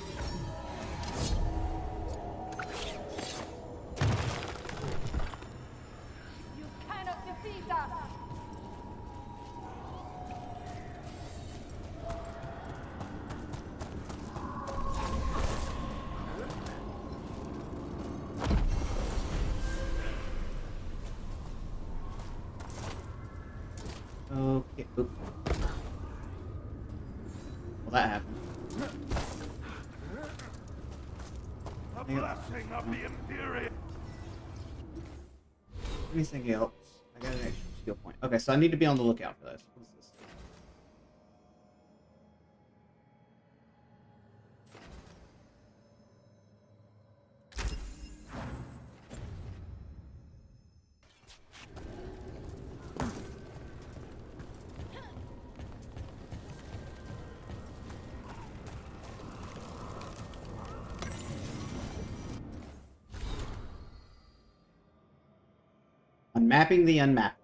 You cannot defeat us! Okay. Oop. Well, that happened. A blessing of the Imperium. Anything else? I got an extra skill point. Okay, so I need to be on the lookout for this. What is this? Unmapping the unmapped.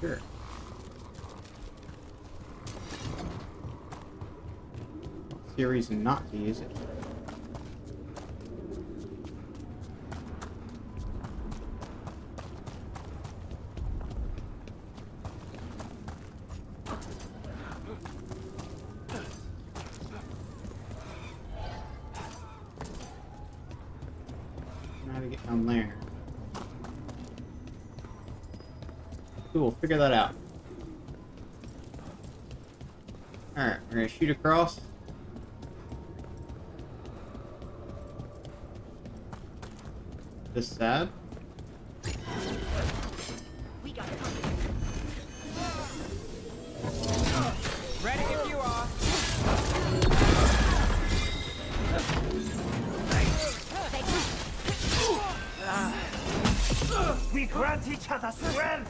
Sure. See a reason not to use it. How to get down there? Cool, figure that out. Alright, we're gonna shoot across. this side. We got Ready if you are. We grant each other strength!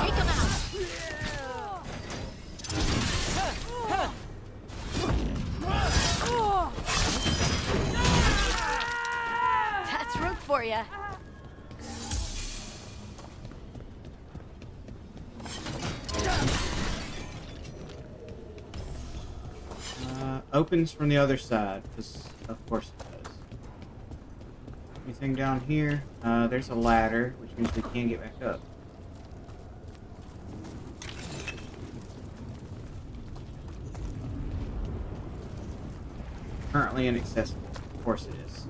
Take him out! That's Rook for you. Opens from the other side, because of course it does. Anything down here? There's a ladder, which means we can get back up. Currently inaccessible. Of course it is.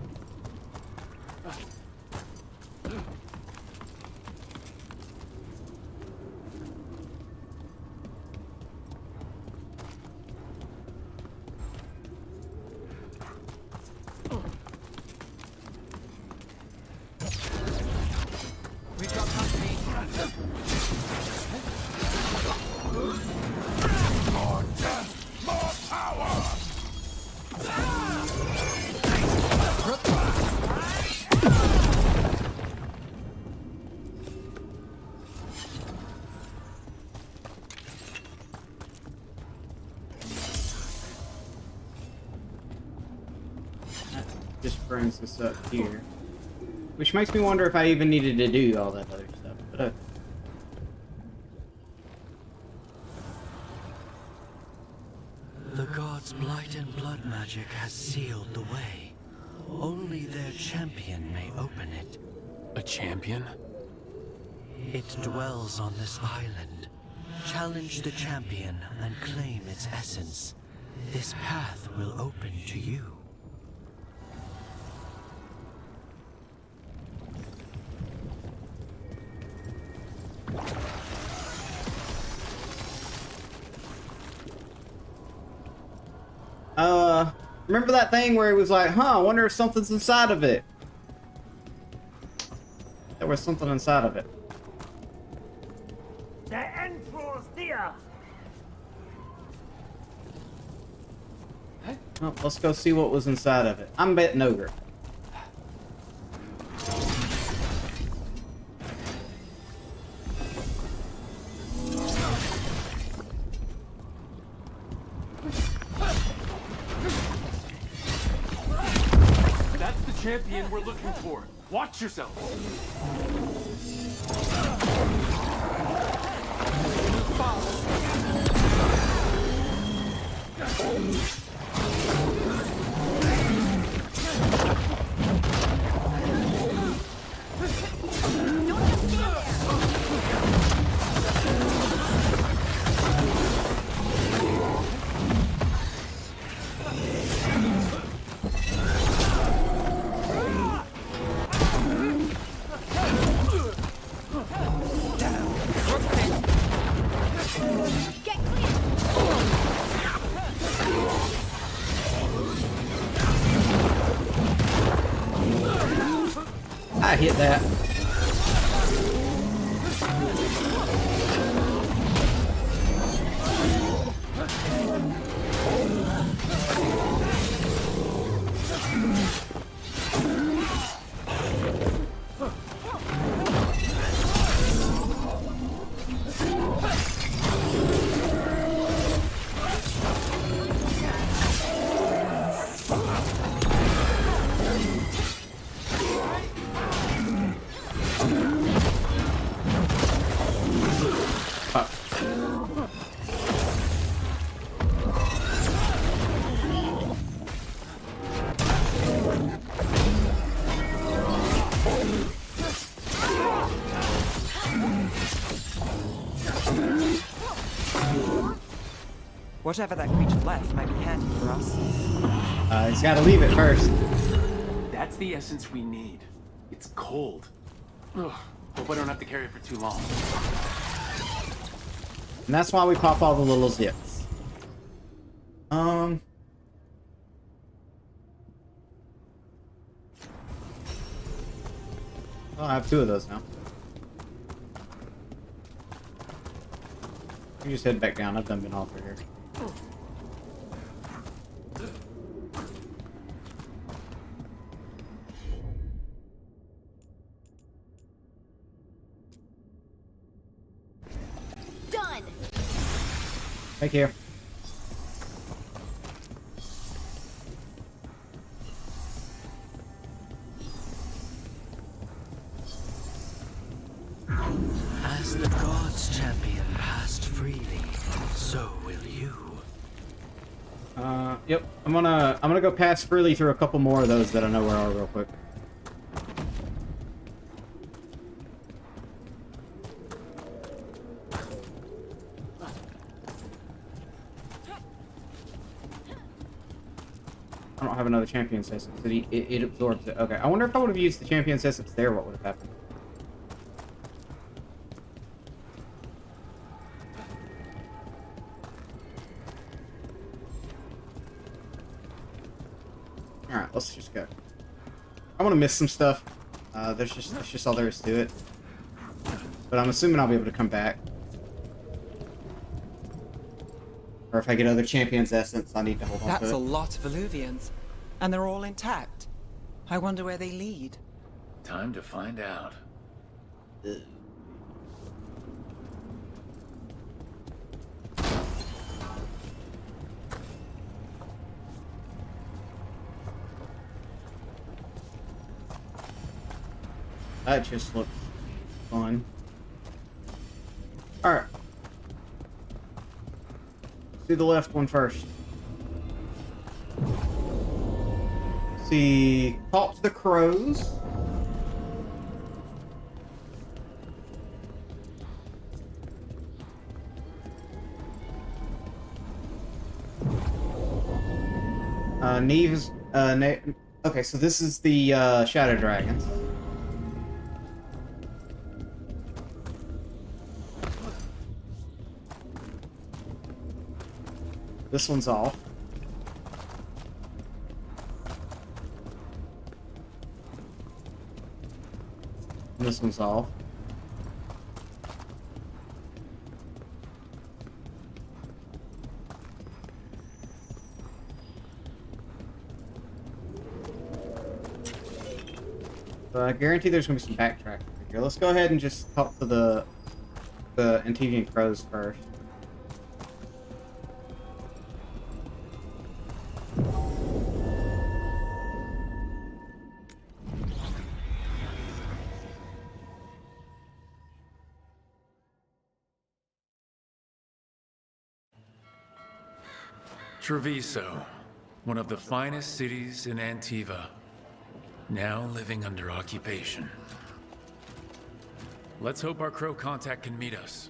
We've got company. More death, more power! That just brings us up here. Which makes me wonder if I even needed to do all that other stuff. But The gods' blight and blood magic has sealed the way. Only their champion may open it. A champion? It dwells on this island. Challenge the champion and claim its essence. This path will open to you. remember that thing where it was like, huh, I wonder if something's inside of it. There was something inside of it. The entrails there! Well, let's go see what was inside of it. I'm betting ogre. That's the champion we're looking for. Watch yourself. I hit that. Whatever that creature left might be handy for us. He's got to leave it first. That's the essence we need. It's cold. Ugh. Hope I don't have to carry it for too long. And that's why we pop all the little zips. I have 2 of those now. You just head back down. I've done been off here. Done. Thank you. As the gods' champion passed freely, so will you. Yep. I'm gonna go pass freely through a couple more of those that I know where are real quick. I don't have another champion's essence. It absorbs it. Okay. I wonder if I would have used the champion's essence there, what would have happened? Alright, let's just go. I want to miss some stuff. That's just all there is to it. But I'm assuming I'll be able to come back. Or if I get other champion's essence, I need to hold on to it. That's a lot of Illuvians. And they're all intact. I wonder where they lead. Time to find out. That just looks fun. Alright. Do the left one first. See, talk to the crows. Neve is, okay, so this is the, Shadow Dragons. This one's off. And this one's off. So I guarantee there's gonna be some backtracking here. Let's go ahead and just talk to the Antivian crows first. Treviso, one of the finest cities in Antiva, now living under occupation. Let's hope our crow contact can meet us.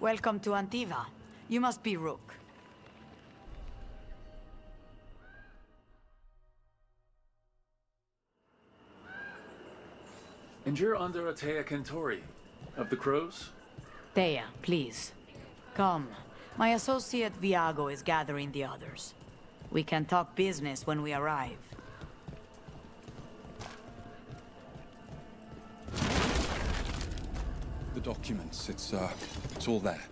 Welcome to Antiva. You must be Rook. And you're under Atea Kentori, of the crows? Thea, please. Come. My associate Viago is gathering the others. We can talk business when we arrive. The documents, it's all there.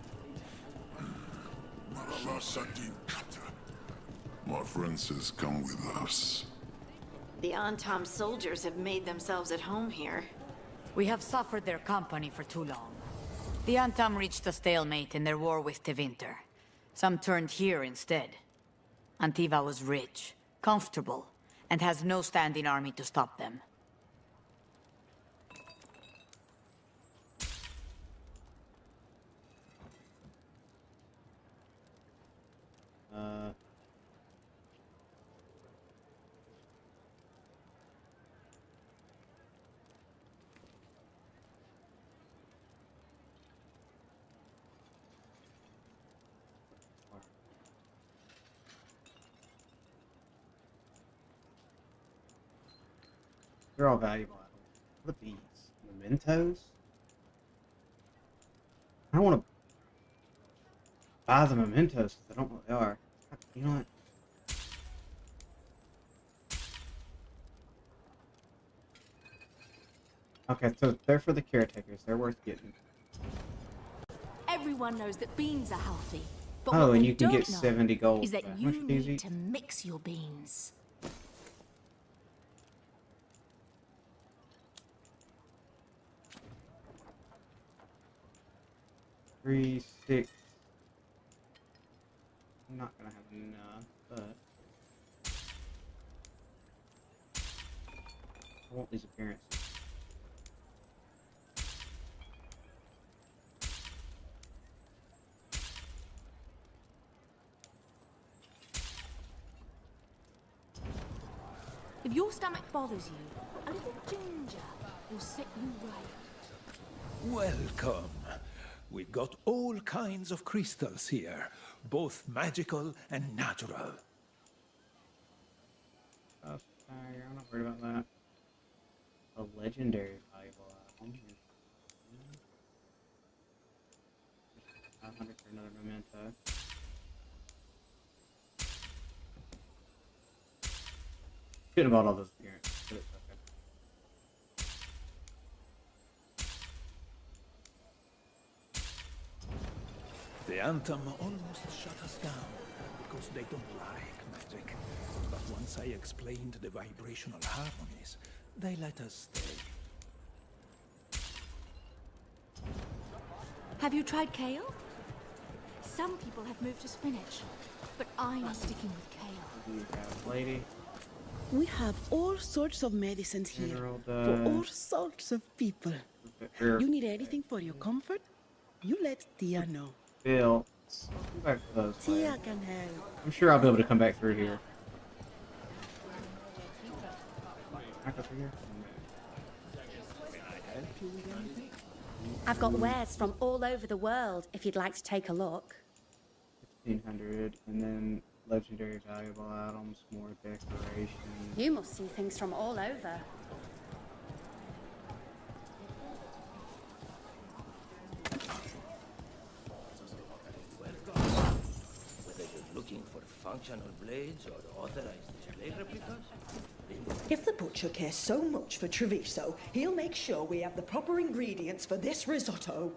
My friend says come with us. The Antam soldiers have made themselves at home here. We have suffered their company for too long. The Antam reached a stalemate in their war with Tevinter. Some turned here instead. Antiva was rich, comfortable, and has no standing army to stop them. They're all valuable. What are these? Mementos? I don't want to buy the mementos because I don't know what they are. You know what? Okay, so they're for the caretakers. They're worth getting. Everyone knows that beans are healthy. But Oh, what and they you can get don't know 70 gold. is that How you much do you need eat? to mix your beans. 3, 6. I'm not gonna have enough, but I want these appearances. If your stomach bothers you, a little ginger will set you right. Welcome. We got all kinds of crystals here, both magical and natural. I'm not worried about that. A legendary valuable item. 500 for another memento. Should have bought all those appearances, but it's okay. The Anthem almost shut us down because they don't like magic. But once I explained the vibrational harmonies, they let us stay. Have you tried kale? Some people have moved to spinach, but I'm sticking with kale. You have lady. We have all sorts of medicines here General for all sorts of people. You need anything for your comfort? You let Tia know. Bill, I'll come back to those Tia later. can help. I'm sure I'll be able to come back through here. Back up here. I've got wares from all over the world if you'd like to take a look. 1500, and then legendary valuable items, more decoration. You must see things from all over. Whether you're looking for functional blades or authorized display replicas, If the butcher cares so much for Treviso, he'll make sure we have the proper ingredients for this risotto.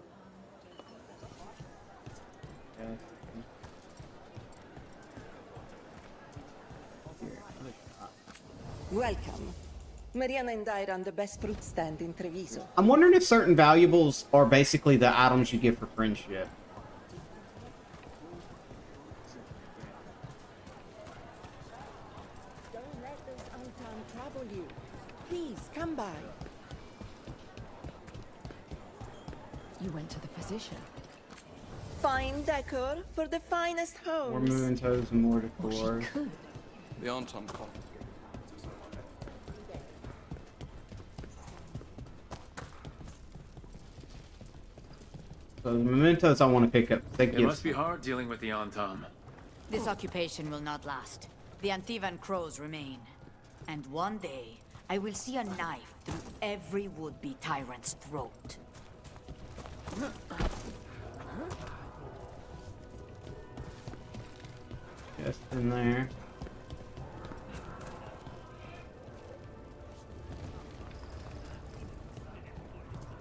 Welcome. Mariana and I run the best fruit stand in Treviso. I'm wondering if certain valuables are basically the items you get for friendship. Don't let this Anton trouble you. Please, come by. You went to the physician. Fine decor for the finest homes. More mementos and more decor. The Anton Cop. So the mementos I want to pick up. They It give must be hard dealing with the Antom. This occupation will not last. The Antivan crows remain. And one day, I will see a knife through every would-be tyrant's throat. just in there.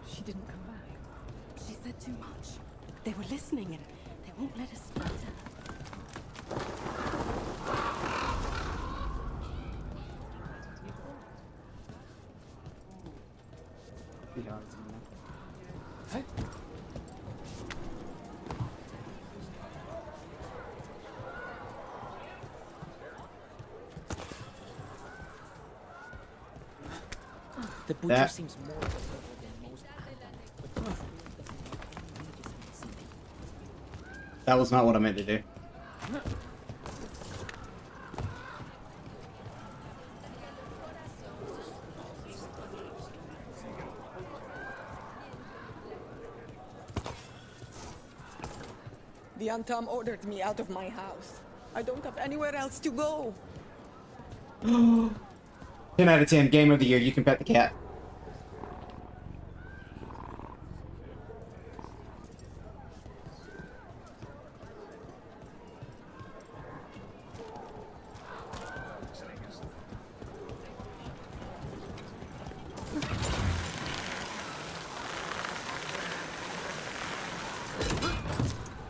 She didn't come back. She said too much. They were listening and they won't let us splatter. Hey. The butcher That- seems more capable than most. That was not what I meant to do. The Antam ordered me out of my house. I don't have anywhere else to go. 10 out of 10, game of the year. You can pet the cat.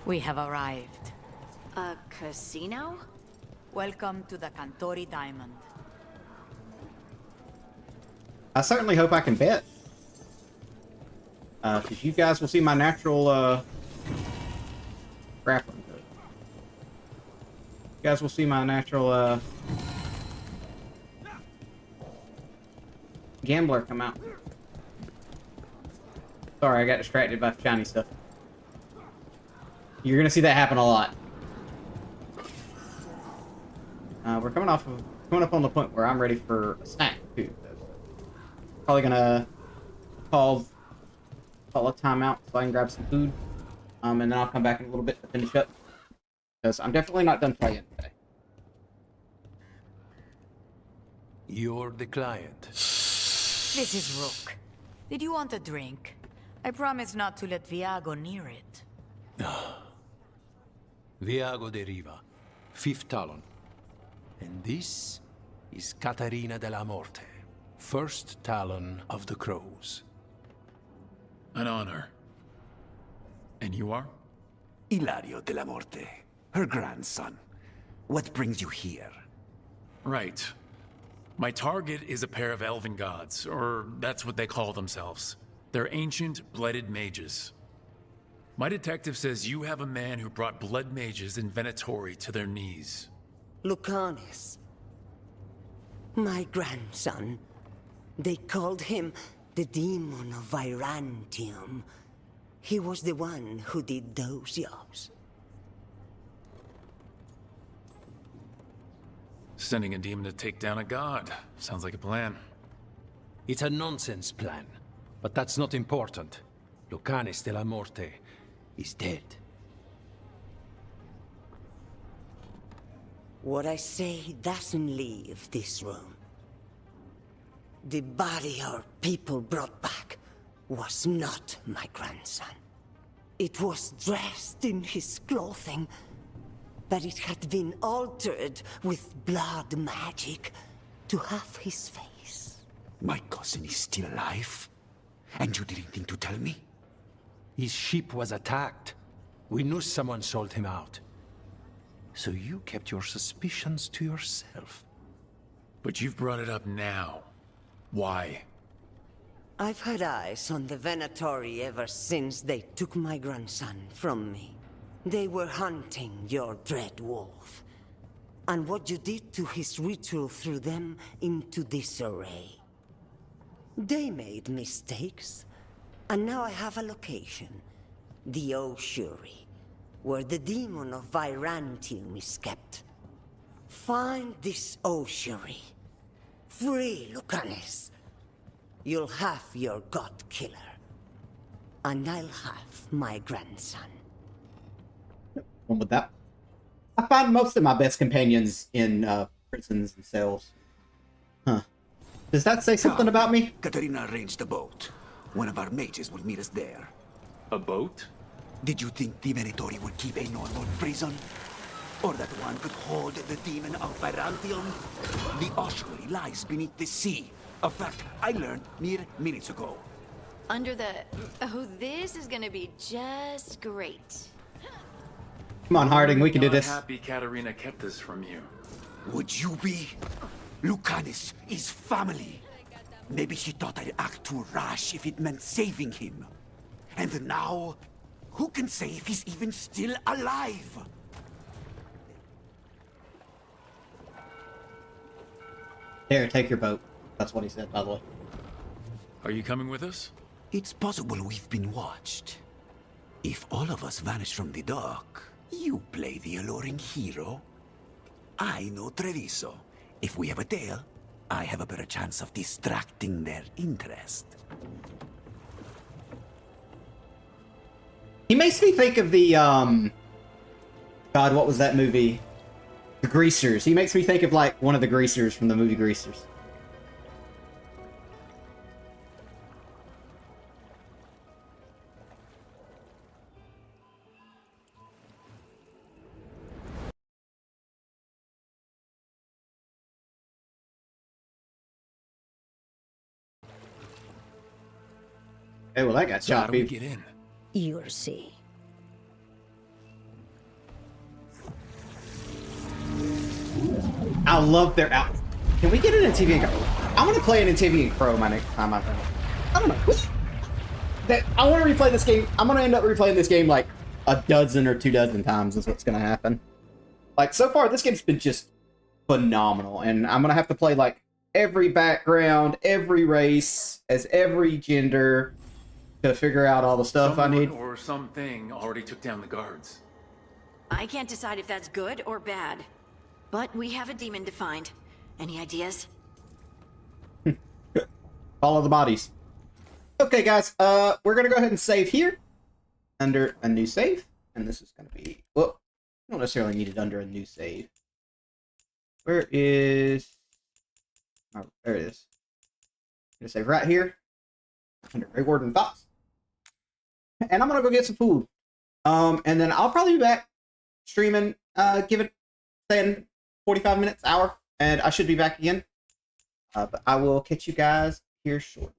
We have arrived. A casino? Welcome to the Cantori Diamond. I certainly hope I can bet. Because you guys will see my natural, grappling hook. You guys will see my natural, gambler come out. Sorry, I got distracted by shiny stuff. You're gonna see that happen a lot. We're coming up on the point where I'm ready for a snack too. Probably gonna call a timeout so I can grab some food, and then I'll come back in a little bit to finish up because I'm definitely not done playing today. You're the client. This is Rook. Did you want a drink? I promise not to let Viago near it. Viago de Riva, 5th Talon. And this is Catarina della Morte, 1st Talon of the Crows. An honor. And you are? Ilario della Morte, her grandson. What brings you here? Right. My target is a pair of elven gods, or that's what they call themselves. They're ancient, blooded mages. My detective says you have a man who brought blood mages in Venatori to their knees. Lucanus. My grandson. They called him the Demon of Virantium. He was the one who did those jobs. Sending a demon to take down a god. Sounds like a plan. It's a nonsense plan, but that's not important. Lucanus della Morte is dead. What I say doesn't leave this room. The body our people brought back was not my grandson. It was dressed in his clothing, but it had been altered with blood magic to have his face. My cousin is still alive? And you didn't think to tell me? His ship was attacked. We knew someone sold him out. So you kept your suspicions to yourself. But you've brought it up now. Why? I've had eyes on the Venatori ever since they took my grandson from me. They were hunting your dread wolf. And what you did to his ritual threw them into disarray. They made mistakes, and now I have a location. The Ossuary, where the demon of Virantium is kept. Find this Ossuary. Free Lucanus. You'll have your god killer. And I'll have my grandson. One with that. I find most of my best companions in prisons and cells. Huh. Does that say something about me? Katarina arranged a boat. One of our mages will meet us there. A boat? Did you think the Venatori would keep a normal prison? Or that one could hold the demon of Virantium? The ossuary lies beneath the sea. A fact I learned mere minutes ago. Under the... Oh, this is gonna be just great. Come on, Harding, we can do this. I'm happy Katarina kept this from you. Would you be? Lucanus is family. Maybe she thought I'd act too rash if it meant saving him. And now, who can say if he's even still alive? Here, take your boat. That's what he said, by the way. Are you coming with us? It's possible we've been watched. If all of us vanish from the dock, you play the alluring hero. I know Treviso. If we have a tail, I have a better chance of distracting their interest. He makes me think of the, God, what was that movie? The Greasers. He makes me think of, like, one of the Greasers from the movie Greasers. Hey, well, that got So how do we choppy. get in? You'll see. I love their out. Can we get it in TV and Crow? I want to play it in TV and Crow my next time, I think. I don't know. I want to replay this game. I'm going to end up replaying this game like a dozen or 24 times is what's going to happen. Like, so far, this game's been just phenomenal. And I'm going to have to play, like, every background, every race, as every gender to figure out all the stuff I need. Or something already took down the guards. I can't decide if that's good or bad. But we have a demon to find. Any ideas? Follow the bodies. Okay, guys, we're going to go ahead and save here under a new save. And this is going to be, well, I don't necessarily need it under a new save. Where is, oh, there it is. I'm going to save right here under Grey Warden Thoughts. And I'm going to go get some food. And then I'll probably be back streaming, give it 10, 45 minutes, hour, and I should be back again. But I will catch you guys here shortly.